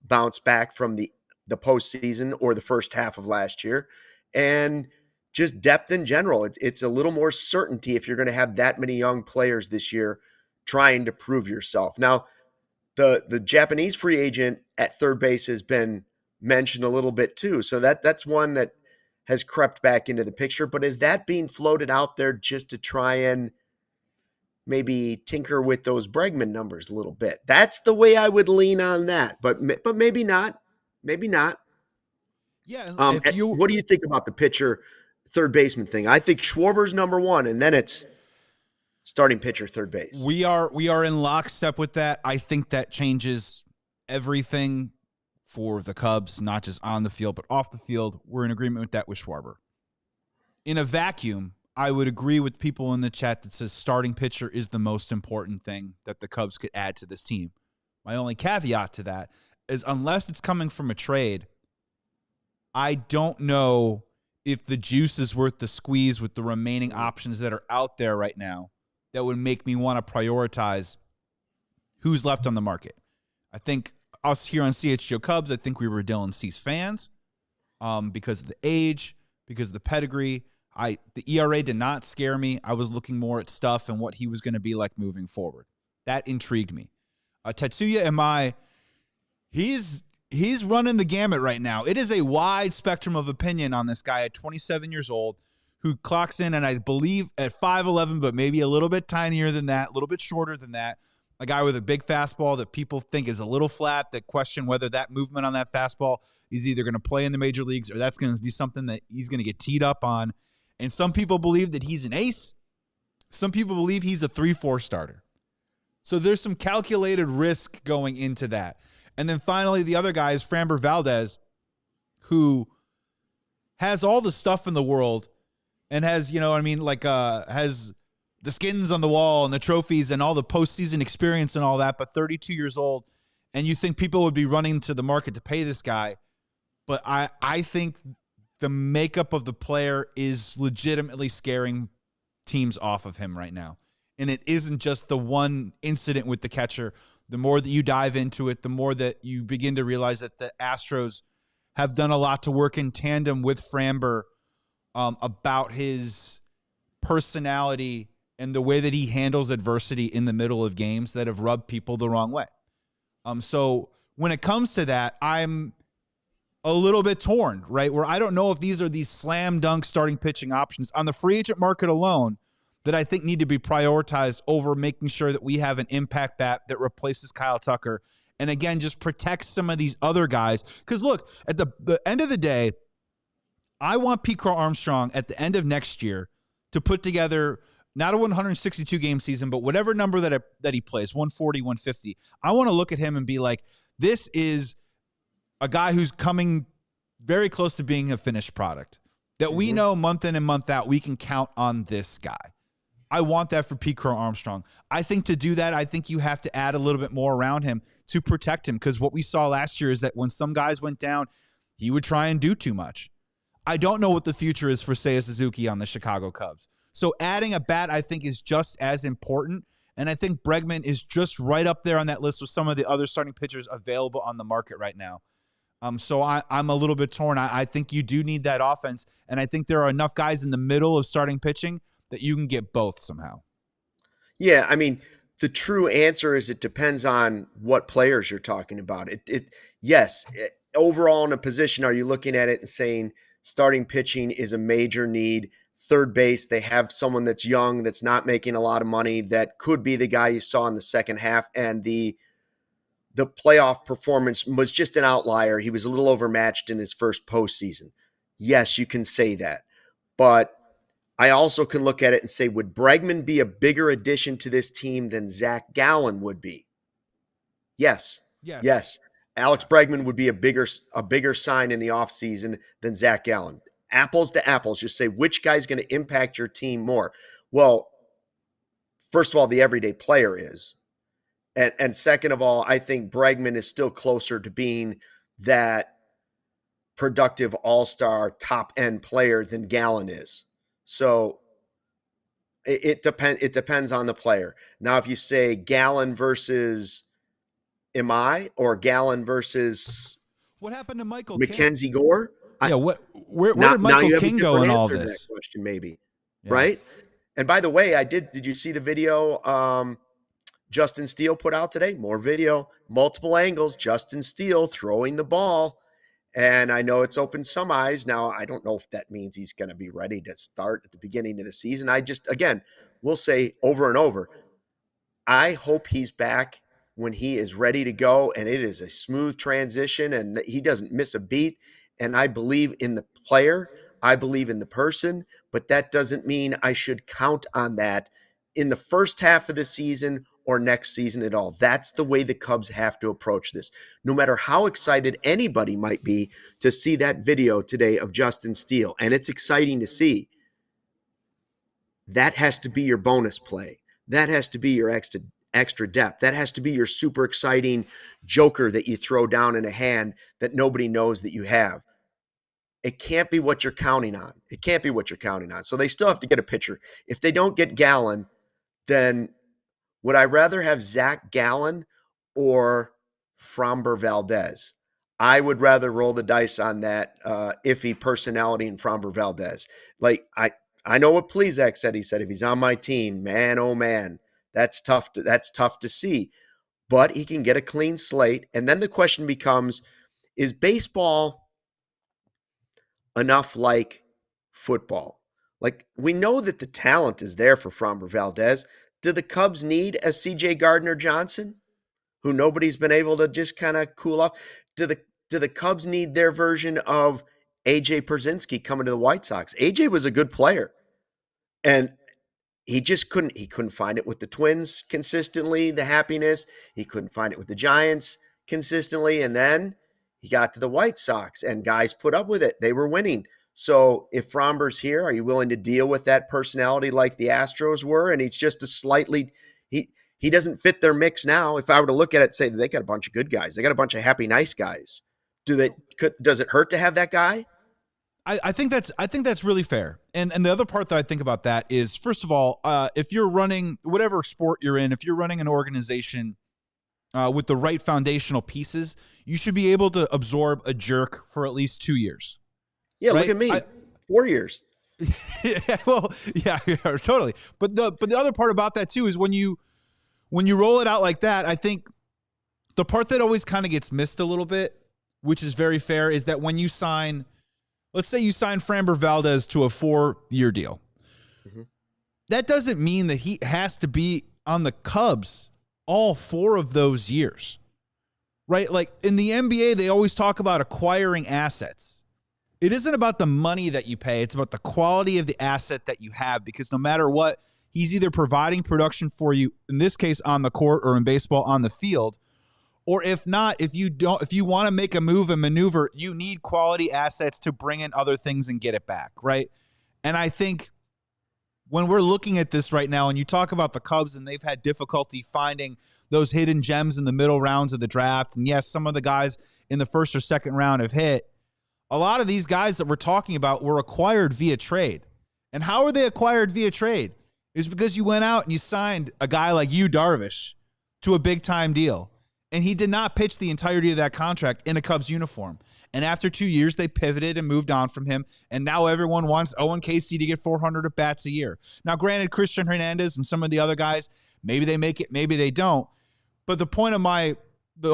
bounce back from the postseason or the first half of last year. And just depth in general. It's a little more certainty if you're going to have that many young players this year trying to prove yourself. Now, the Japanese free agent at third base has been mentioned a little bit too. So that's one that has crept back into the picture. But is that being floated out there just to try and maybe tinker with those Bregman numbers a little bit? That's the way I would lean on that. But maybe not. Maybe not. Yeah. What do you think about the pitcher third baseman thing? I think Schwarber's number 1, and then it's starting pitcher third base. We are in lockstep with that. I think that changes everything for the Cubs, not just on the field, but off the field. We're in agreement with that with Schwarber. In a vacuum, I would agree with people in the chat that says starting pitcher is the most important thing that the Cubs could add to this team. My only caveat to that is unless it's coming from a trade, I don't know if the juice is worth the squeeze with the remaining options that are out there right now that would make me want to prioritize who's left on the market. I think us here on CHGO Cubs, I think we were Dylan Cease fans because of the age, because of the pedigree. The ERA did not scare me. I was looking more at stuff and what he was going to be like moving forward. That intrigued me. Tetsuya Imai, he's running the gamut right now. It is a wide spectrum of opinion on this guy at 27 years old who clocks in, and I believe at 5'11", but maybe a little bit tinier than that, a little bit shorter than that. A guy with a big fastball that people think is a little flat, that question whether that movement on that fastball is either going to play in the major leagues or that's going to be something that he's going to get teed up on. And some people believe that he's an ace. Some people believe he's a 3-4 starter. So there's some calculated risk going into that. And then finally, the other guy is Framber Valdez, who has all the stuff in the world and has, has the skins on the wall and the trophies and all the postseason experience and all that, but 32 years old. And you think people would be running to the market to pay this guy. But I think the makeup of the player is legitimately scaring teams off of him right now. And it isn't just the one incident with the catcher. The more that you dive into it, the more that you begin to realize that the Astros have done a lot to work in tandem with Framber about his personality and the way that he handles adversity in the middle of games that have rubbed people the wrong way. So when it comes to that, I'm a little bit torn, right? Where I don't know if these are these slam dunk starting pitching options on the free agent market alone that I think need to be prioritized over making sure that we have an impact bat that replaces Kyle Tucker. And again, just protects some of these other guys. Because look, at the end of the day, I want Pete Crow-Armstrong at the end of next year to put together not a 162 game season, but whatever number that he plays, 140, 150. I want to look at him and be like, this is a guy who's coming very close to being a finished product. That we know month in and month out, we can count on this guy. I want that for Pete Crow-Armstrong. I think to do that, I think you have to add a little bit more around him to protect him, because what we saw last year is that when some guys went down, he would try and do too much. I don't know what the future is for Seiya Suzuki on the Chicago Cubs. So adding a bat, I think, is just as important. And I think Bregman is just right up there on that list with some of the other starting pitchers available on the market right now. So I'm a little bit torn. I think you do need that offense. And I think there are enough guys in the middle of starting pitching that you can get both somehow. Yeah, I mean, the true answer is it depends on what players you're talking about. Overall in a position, are you looking at it and saying starting pitching is a major need? Third base, they have someone that's young, that's not making a lot of money, that could be the guy you saw in the second half, and the playoff performance was just an outlier. He was a little overmatched in his first postseason. Yes, you can say that. But I also can look at it and say, would Bregman be a bigger addition to this team than Zach Gallen would be? Yes. Alex Bregman would be a bigger sign in the offseason than Zach Gallen. Apples to apples, just say which guy's going to impact your team more. Well, first of all, the everyday player is. And second of all, I think Bregman is still closer to being that productive all-star top-end player than Gallen is. So it depends on the player. Now, if you say Gallen versus or Gallen versus what happened to Michael Mackenzie King? Gore? Yeah, where did Michael King go in all this? That question, maybe. Yeah. Right? And by the way, did you see the video Justin Steele put out today? More video, multiple angles, Justin Steele throwing the ball. And I know it's opened some eyes. Now, I don't know if that means he's going to be ready to start at the beginning of the season. We'll say over and over, I hope he's back when he is ready to go and it is a smooth transition and he doesn't miss a beat. And I believe in the player. I believe in the person, but that doesn't mean I should count on that in the first half of the season or next season at all. That's the way the Cubs have to approach this. No matter how excited anybody might be to see that video today of Justin Steele, and it's exciting to see, that has to be your bonus play. That has to be your extra depth. That has to be your super exciting joker that you throw down in a hand that nobody knows that you have. It can't be what you're counting on. It can't be what you're counting on. So they still have to get a pitcher. If they don't get Gallen, then would I rather have Zach Gallen or Framber Valdez? I would rather roll the dice on that iffy personality in Framber Valdez. Like, I know what Plesac said. He said, if he's on my team, man, oh man, that's tough to see. But he can get a clean slate. And then the question becomes, is baseball enough like football? Like, we know that the talent is there for Framber Valdez. Do the Cubs need a CJ Gardner-Johnson, who nobody's been able to just kind of cool off? Do the Cubs need their version of AJ Pierzynski coming to the White Sox? AJ was a good player, and he just couldn't find it with the Twins consistently, the happiness. He couldn't find it with the Giants consistently, and then he got to the White Sox, and guys put up with it. They were winning. So if Framber's here, are you willing to deal with that personality like the Astros were? And he's just he doesn't fit their mix now. If I were to look at it and say they got a bunch of good guys, they got a bunch of happy, nice guys. Does it hurt to have that guy? I think that's really fair. And the other part that I think about that is, first of all, if you're running whatever sport you're in, if you're running an organization with the right foundational pieces, you should be able to absorb a jerk for at least 2 years. Yeah, right? Look at me, 4 years. Yeah, well, yeah, totally. But the other part about that too is when you roll it out like that, I think the part that always kind of gets missed a little bit, which is very fair, is that when you sign, let's say you sign Framber Valdez to a 4-year deal, that doesn't mean that he has to be on the Cubs all 4 of those years, right? Like in the NBA, they always talk about acquiring assets. It isn't about the money that you pay. It's about the quality of the asset that you have, because no matter what, he's either providing production for you, in this case on the court, or in baseball on the field. Or if not, if you want to make a move and maneuver, you need quality assets to bring in other things and get it back, right? And I think when we're looking at this right now, and you talk about the Cubs and they've had difficulty finding those hidden gems in the middle rounds of the draft, and yes, some of the guys in the first or second round have hit, a lot of these guys that we're talking about were acquired via trade. And how are they acquired via trade? Is because you went out and you signed a guy like Yu Darvish to a big-time deal. And he did not pitch the entirety of that contract in a Cubs uniform. And after 2 years, they pivoted and moved on from him. And now everyone wants Owen Casey to get 400 at-bats a year. Now, granted, Christian Hernandez and some of the other guys, maybe they make it, maybe they don't. But the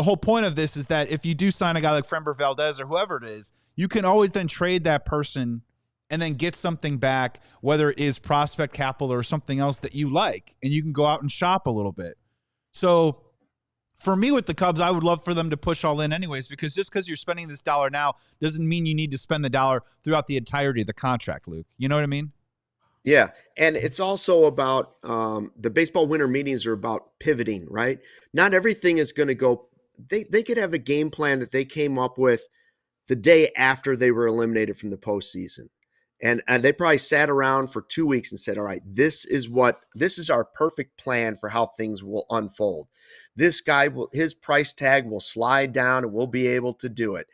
whole point of this is that if you do sign a guy like Framber Valdez or whoever it is, you can always then trade that person and then get something back, whether it is prospect capital or something else that you like, and you can go out and shop a little bit. So for me with the Cubs, I would love for them to push all in anyways, because just because you're spending this dollar now doesn't mean you need to spend the dollar throughout the entirety of the contract, Luke. You know what I mean? Yeah, and it's also about the baseball winter meetings are about pivoting, right? Not everything is going to go they could have a game plan that they came up with the day after they were eliminated from the postseason. And they probably sat around for 2 weeks and said, all right, this is our perfect plan for how things will unfold. This guy his price tag will slide down and we'll be able to do it.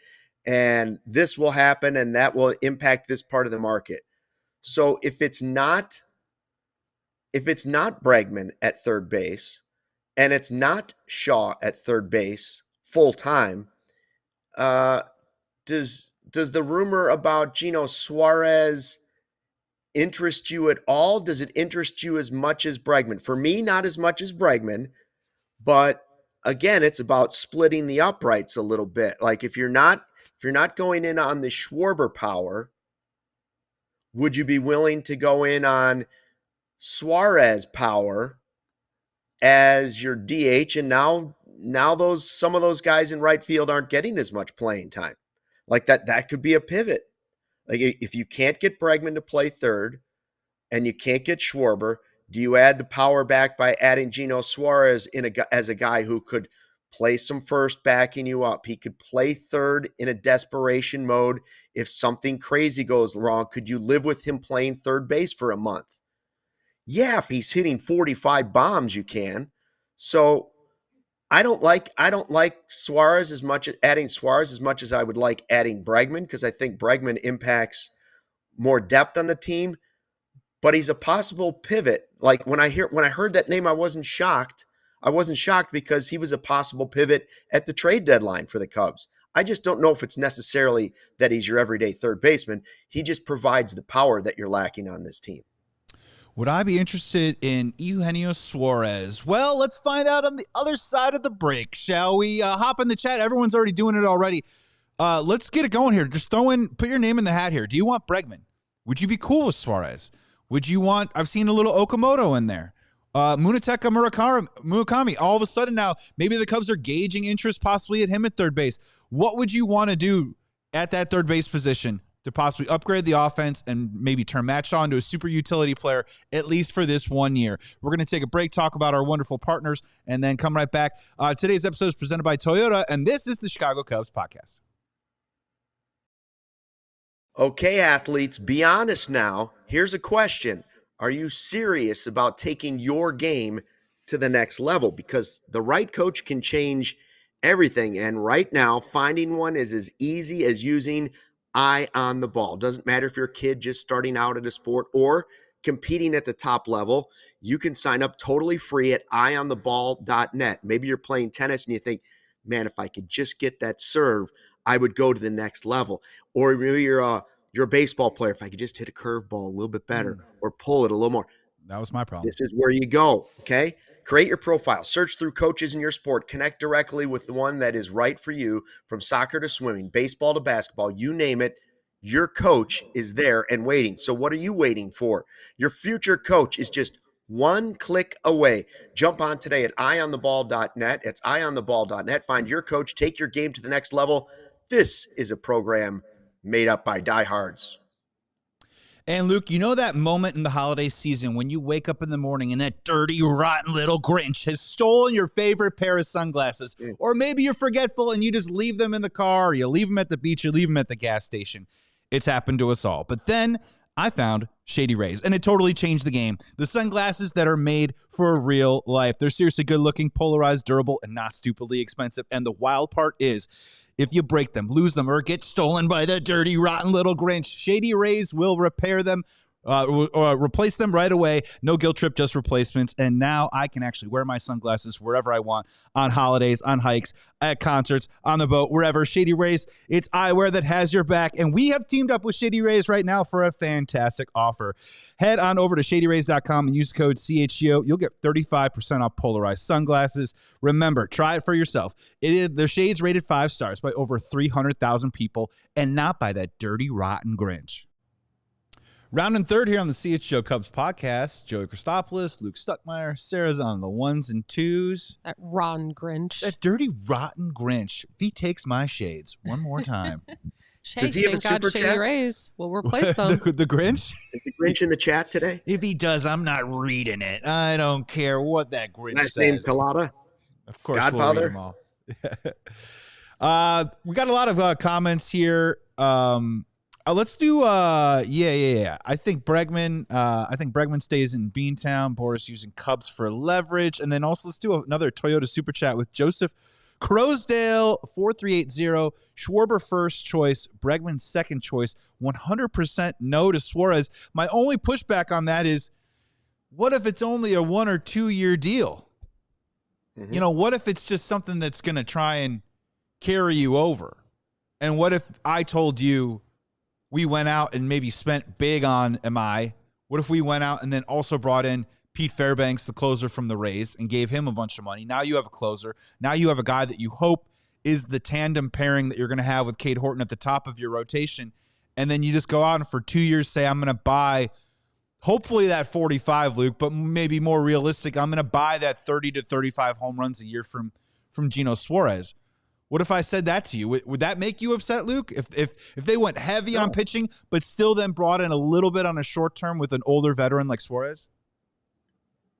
And this will happen and that will impact this part of the market. So if it's not Bregman at third base and it's not Shaw at third base full time, does the rumor about Gino Suarez interest you at all? Does it interest you as much as Bregman? For me, not as much as Bregman, but again, it's about splitting the uprights a little bit. Like if you're not going in on the Schwarber power, would you be willing to go in on Suarez power as your DH? And now some of those guys in right field aren't getting as much playing time. Like that could be a pivot. Like if you can't get Bregman to play third and you can't get Schwarber, do you add the power back by adding Gino Suarez as a guy who could play some first backing you up? He could play third in a desperation mode. If something crazy goes wrong, could you live with him playing third base for a month? Yeah, if he's hitting 45 bombs, you can. So I don't like Suarez as much as adding Suarez as much as I would like adding Bregman, because I think Bregman impacts more depth on the team, but he's a possible pivot. Like when I heard that name, I wasn't shocked. I wasn't shocked because he was a possible pivot at the trade deadline for the Cubs. I just don't know if it's necessarily that he's your everyday third baseman. He just provides the power that you're lacking on this team. Would I be interested in Eugenio Suarez? Well, let's find out on the other side of the break, shall we? Hop in the chat. Everyone's already doing it already. Let's get it going here. Just put your name in the hat here. Do you want Bregman? Would you be cool with Suarez? Would you want, I've seen a little Okamoto in there. Munetaka Murakami. All of a sudden now, maybe the Cubs are gauging interest possibly at him at third base. What would you want to do at that third base position to possibly upgrade the offense and maybe turn Matt Shaw into a super utility player, at least for this 1 year? We're going to take a break, talk about our wonderful partners, and then come right back. Today's episode is presented by Toyota, and this is the Chicago Cubs Podcast. Okay, athletes, be honest now. Here's a question. Are you serious about taking your game to the next level? Because the right coach can change everything. And right now, finding one is as easy as using Eye on the Ball. Doesn't matter if you're a kid just starting out at a sport or competing at the top level. You can sign up totally free at eyeontheball.net. Maybe you're playing tennis and you think, man, if I could just get that serve, I would go to the next level. Or maybe you're a baseball player. If I could just hit a curveball a little bit better or pull it a little more. That was my problem. This is where you go, okay? Create your profile. Search through coaches in your sport. Connect directly with the one that is right for you, from soccer to swimming, baseball to basketball, you name it. Your coach is there and waiting. So what are you waiting for? Your future coach is just one click away. Jump on today at eyeontheball.net. It's eyeontheball.net. Find your coach. Take your game to the next level. This is a program made up by diehards. And Luke, you know that moment in the holiday season when you wake up in the morning and that dirty, rotten little Grinch has stolen your favorite pair of sunglasses, or maybe you're forgetful and you just leave them in the car, or you leave them at the beach, you leave them at the gas station. It's happened to us all. But then I found Shady Rays, and it totally changed the game. The sunglasses that are made for real life. They're seriously good looking, polarized, durable, and not stupidly expensive. And the wild part is, if you break them, lose them, or get stolen by the dirty, rotten little Grinch, Shady Rays will repair them, or replace them right away. No guilt trip, just replacements. And now I can actually wear my sunglasses wherever I want, on holidays, on hikes, at concerts, on the boat, wherever. Shady Rays, it's eyewear that has your back. And we have teamed up with Shady Rays right now for a fantastic offer. Head on over to shadyrays.com and use code CHGO. You'll get 35% off polarized sunglasses. Remember, try it for yourself. Their shades rated 5 stars by over 300,000 people, and not by that dirty, rotten Grinch. Round and third here on the CHGO Cubs Podcast. Joey Christopoulos, Luke Stuckmeyer, Sarah's on the 1s and 2s. That rotten Grinch. That dirty, rotten Grinch. If he takes my shades one more time. Does he have a super Shady chat? Rays will replace them. the Grinch? Is the Grinch in the chat today? If he does, I'm not reading it. I don't care what that Grinch Last says. name Collada? Of course, Godfather? we'll read them all. We got a lot of comments here. Let's do I think Bregman stays in Beantown. Boris using Cubs for leverage. And then also let's do another Toyota super chat with Joseph Crosdale 4380. Schwarber first choice, Bregman second choice, 100% no to Suarez. My only pushback on that is, what if it's only a 1 or 2 year deal? You know, what if it's just something that's going to try and carry you over? And what if I told you we went out and maybe spent big on MI? What if we went out and then also brought in Pete Fairbanks, the closer from the Rays, and gave him a bunch of money? Now you have a closer. Now you have a guy that you hope is the tandem pairing that you're going to have with Cade Horton at the top of your rotation. And then you just go out and for 2 years say, I'm going to buy hopefully that 45, Luke, but maybe more realistic, I'm going to buy that 30 to 35 home runs a year from Gino Suarez. What if I said that to you? Would that make you upset, Luke? If they went heavy on pitching, but still then brought in a little bit on a short term with an older veteran like Suarez?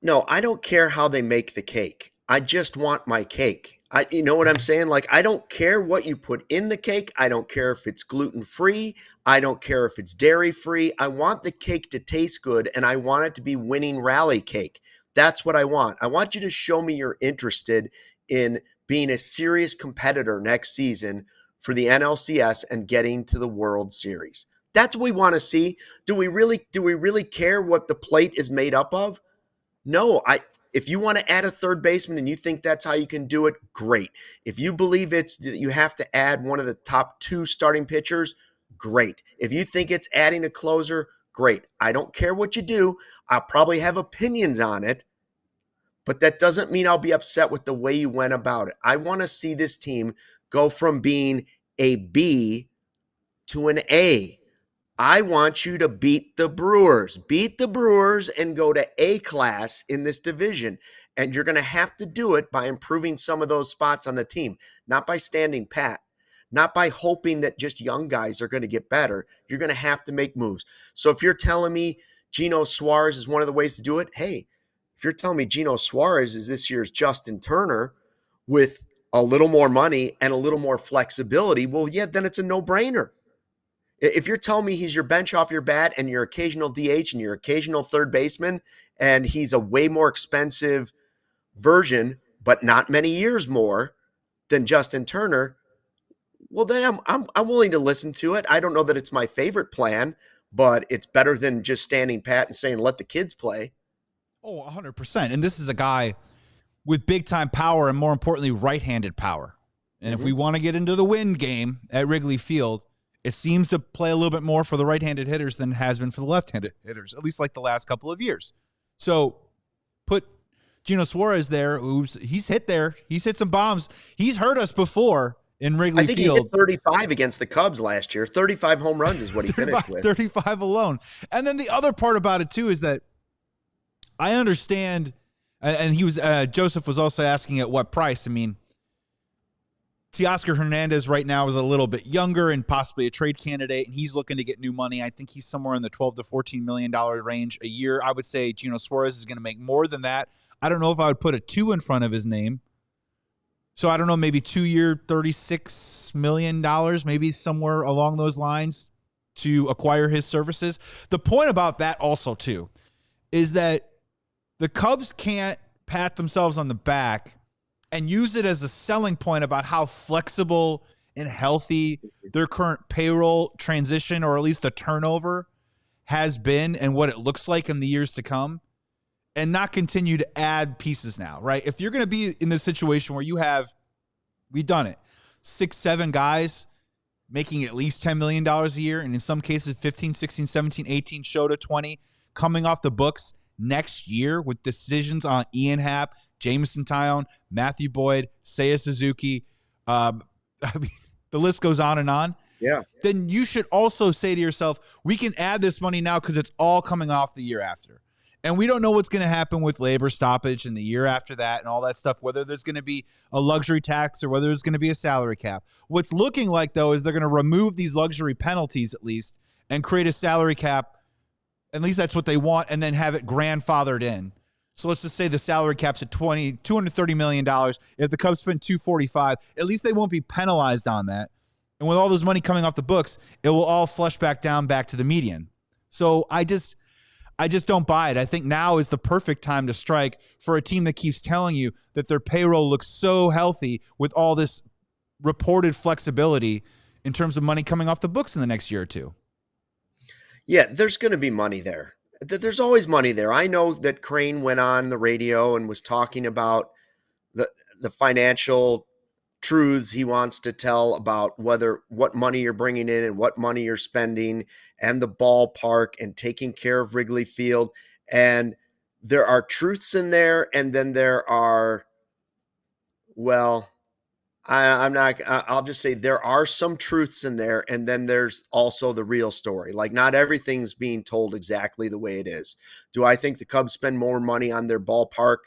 No, I don't care how they make the cake. I just want my cake. You know what I'm saying? Like, I don't care what you put in the cake. I don't care if it's gluten-free. I don't care if it's dairy-free. I want the cake to taste good, and I want it to be winning rally cake. That's what I want. I want you to show me you're interested in being a serious competitor next season for the NLCS and getting to the World Series. That's what we want to see. Do we really care what the plate is made up of? No, if you want to add a third baseman and you think that's how you can do it, great. If you believe you have to add one of the top 2 starting pitchers, great. If you think it's adding a closer, great. I don't care what you do. I'll probably have opinions on it, but that doesn't mean I'll be upset with the way you went about it. I want to see this team go from being a B to an A. I want you to beat the Brewers. Beat the Brewers and go to A class in this division. And you're going to have to do it by improving some of those spots on the team, not by standing pat, not by hoping that just young guys are going to get better. You're going to have to make moves. So if you're telling me Gino Suarez is one of the ways to do it, hey, if you're telling me Gino Suarez is this year's Justin Turner with a little more money and a little more flexibility, well, yeah, then it's a no-brainer. If you're telling me he's your bench off your bat and your occasional DH and your occasional third baseman, and he's a way more expensive version, but not many years more than Justin Turner, well, then I'm willing to listen to it. I don't know that it's my favorite plan, but it's better than just standing pat and saying, let the kids play. Oh, 100%. And this is a guy with big-time power and, more importantly, right-handed power. And if we want to get into the win game at Wrigley Field, it seems to play a little bit more for the right-handed hitters than it has been for the left-handed hitters, at least like the last couple of years. So put Gino Suarez there. He's hit there. He's hit some bombs. He's hurt us before in Wrigley Field. I think he hit 35 against the Cubs last year. 35 home runs is what he finished with. 35 alone. And then the other part about it, too, is that I understand, and he was Joseph was also asking at what price. I mean, Teoscar Hernandez right now is a little bit younger and possibly a trade candidate, and he's looking to get new money. I think he's somewhere in the $12 to $14 million range a year. I would say Gino Suarez is going to make more than that. I don't know if I would put a 2 in front of his name. So I don't know, maybe 2-year, $36 million, maybe somewhere along those lines to acquire his services. The point about that also, too, is that the Cubs can't pat themselves on the back and use it as a selling point about how flexible and healthy their current payroll transition, or at least the turnover, has been and what it looks like in the years to come, and not continue to add pieces now, right? If you're going to be in this situation where we've done it, 6-7 guys making at least $10 million a year, and in some cases 15, 16, 17, 18, show to 20, coming off the books next year with decisions on Ian Happ, Jameson Taillon, Matthew Boyd, Seiya Suzuki, I mean, the list goes on and on. Yeah. Then you should also say to yourself, we can add this money now because it's all coming off the year after. And we don't know what's going to happen with labor stoppage and the year after that and all that stuff, whether there's going to be a luxury tax or whether there's going to be a salary cap. What's looking like, though, is they're going to remove these luxury penalties at least and create a salary cap. At least that's what they want, and then have it grandfathered in. So let's just say the salary cap's at $230 million. If the Cubs spend $245, at least they won't be penalized on that. And with all this money coming off the books, it will all flush back to the median. So I just don't buy it. I think now is the perfect time to strike for a team that keeps telling you that their payroll looks so healthy with all this reported flexibility in terms of money coming off the books in the next year or two. Yeah, there's going to be money there. There's always money there. I know that Crane went on the radio and was talking about the financial truths he wants to tell about what money you're bringing in and what money you're spending and the ballpark and taking care of Wrigley Field. And there are truths in there, and then there are, well, I'll just say there are some truths in there, and then there's also the real story. Like, not everything's being told exactly the way it is. Do I think the Cubs spend more money on their ballpark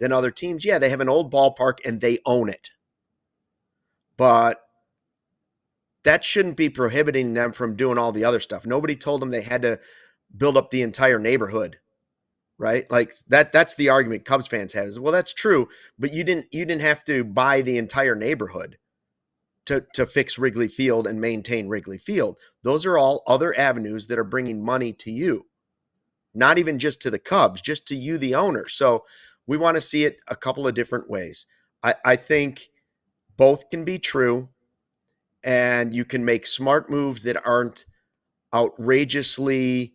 than other teams? Yeah, they have an old ballpark and they own it. But that shouldn't be prohibiting them from doing all the other stuff. Nobody told them they had to build up the entire neighborhood. Right? Like that's the argument Cubs fans have is, well, that's true, but you didn't have to buy the entire neighborhood to fix Wrigley Field and maintain Wrigley Field. Those are all other avenues that are bringing money to you. Not even just to the Cubs, just to you, the owner. So we want to see it a couple of different ways. I think both can be true, and you can make smart moves that aren't outrageously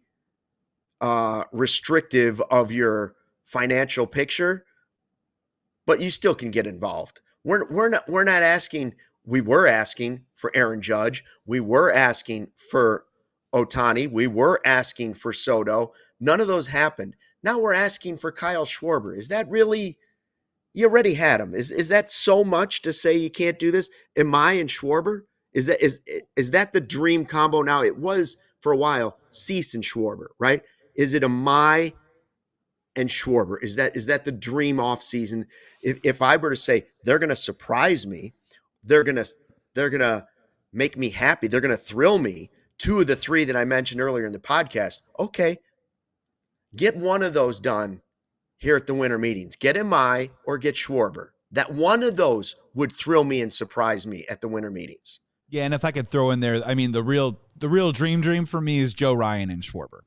restrictive of your financial picture, but you still can get involved. We're not asking. We were asking for Aaron Judge. We were asking for Ohtani. We were asking for Soto. None of those happened. Now we're asking for Kyle Schwarber. Is that really? You already had him. Is that so much to say you can't do this? Amai and Schwarber? Is that the dream combo now? It was for a while. Cease and Schwarber, right? Is it Amai and Schwarber? Is that the dream offseason? If I were to say they're going to surprise me, they're going to make me happy, they're going to thrill me, two of the three that I mentioned earlier in the podcast, okay, get one of those done here at the winter meetings. Get Amai or get Schwarber. That one of those would thrill me and surprise me at the winter meetings. Yeah, and if I could throw in there, I mean, the real dream for me is Joe Ryan and Schwarber.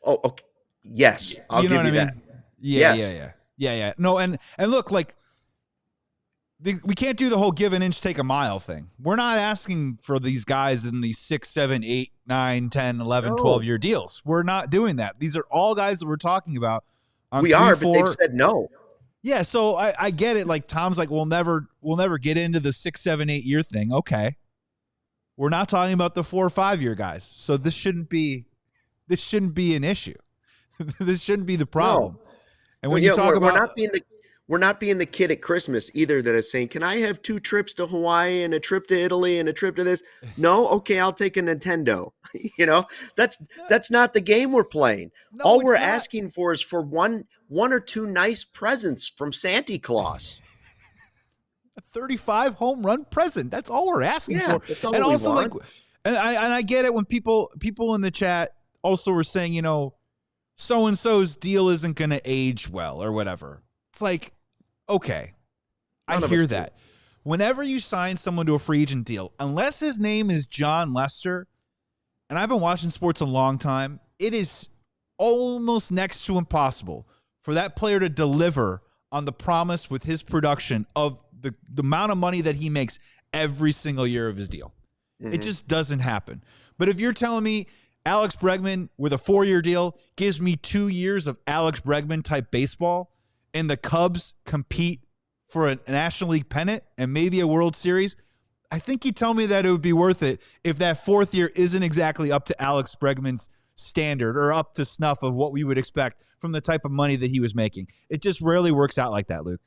Oh, okay. Yes. I'll give you that. Yeah. No, and look, like, we can't do the whole give an inch, take a mile thing. We're not asking for these guys in these 6, 7, 8, 9, 10, 11, 12-year deals. We're not doing that. These are all guys that we're talking about. We are, but they've said no. Yeah, so I get it. Like, Tom's like, we'll never get into the 6, 7, 8 year thing. Okay. We're not talking about the 4 or 5 year guys. So this shouldn't be an issue. This shouldn't be the problem. No. And when you talk about, we're not being the kid at Christmas either that is saying, can I have 2 trips to Hawaii and a trip to Italy and a trip to this? No. Okay. I'll take a Nintendo. That's not the game we're playing. No, all we're asking for is for one or two nice presents from Santa Claus. A 35 home run present. That's all we're asking for. That's all and also want. Like, and I get it when people in the chat also were saying, so-and-so's deal isn't going to age well or whatever. It's like, okay, I hear that. Whenever you sign someone to a free agent deal, unless his name is John Lester, and I've been watching sports a long time, it is almost next to impossible for that player to deliver on the promise with his production of the amount of money that he makes every single year of his deal. Mm-hmm. It just doesn't happen. But if you're telling me Alex Bregman with a 4-year deal gives me 2 years of Alex Bregman type baseball, and the Cubs compete for a National League pennant and maybe a World Series, I think you tell me that it would be worth it if that 4th year isn't exactly up to Alex Bregman's standard or up to snuff of what we would expect from the type of money that he was making. It just rarely works out like that, Luke.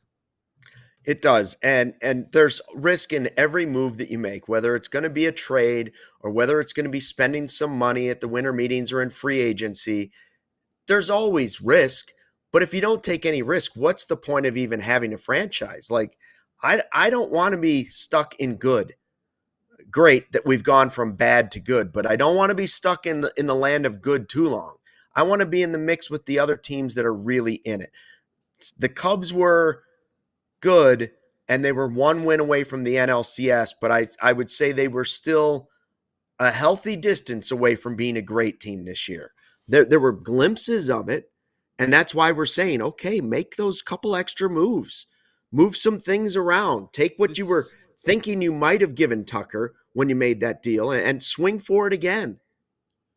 It does. And there's risk in every move that you make, whether it's going to be a trade or whether it's going to be spending some money at the winter meetings or in free agency. There's always risk. But if you don't take any risk, what's the point of even having a franchise? Like, I don't want to be stuck in good. Great that we've gone from bad to good, but I don't want to be stuck in the land of good too long. I want to be in the mix with the other teams that are really in it. The Cubs were good, and they were one win away from the NLCS, but I would say they were still a healthy distance away from being a great team this year. There were glimpses of it, and that's why we're saying, okay, make those couple extra moves. Move some things around. Take what you were thinking you might have given Tucker when you made that deal and swing for it again.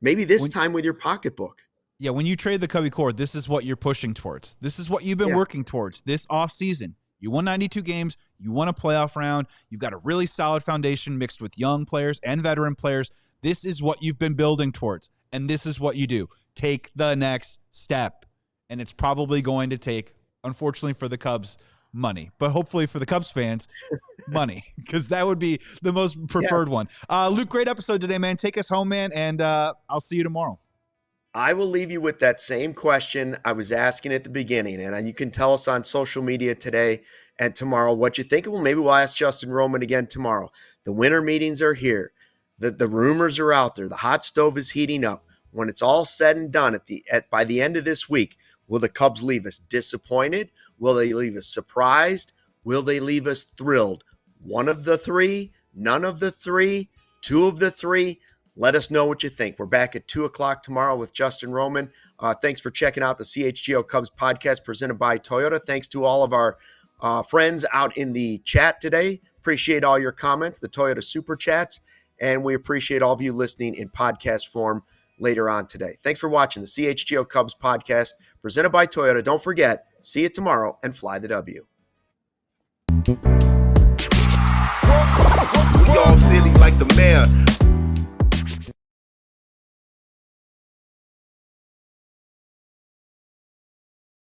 Maybe this time with your pocketbook. Yeah, when you trade the Cubby core, this is what you're pushing towards. This is what you've been working towards this offseason. You won 92 games. You won a playoff round. You've got a really solid foundation mixed with young players and veteran players. This is what you've been building towards, and this is what you do. Take the next step, and it's probably going to take, unfortunately for the Cubs, money, but hopefully for the Cubs fans, money, because that would be the most preferred one. Luke, great episode today, man. Take us home, man, and I'll see you tomorrow. I will leave you with that same question I was asking at the beginning, and you can tell us on social media today and tomorrow what you think. Well, maybe we'll ask Justin Roman again tomorrow. The winter meetings are here. The rumors are out there. The hot stove is heating up. When it's all said and done by the end of this week, will the Cubs leave us disappointed? Will they leave us surprised? Will they leave us thrilled? One of the three? None of the three? Two of the three? Let us know what you think. We're back at 2 o'clock tomorrow with Justin Roman. Thanks for checking out the CHGO Cubs podcast presented by Toyota. Thanks to all of our friends out in the chat today. Appreciate all your comments, the Toyota Super Chats, and we appreciate all of you listening in podcast form later on today. Thanks for watching the CHGO Cubs podcast presented by Toyota. Don't forget, see you tomorrow and fly the W. We all silly like the mayor.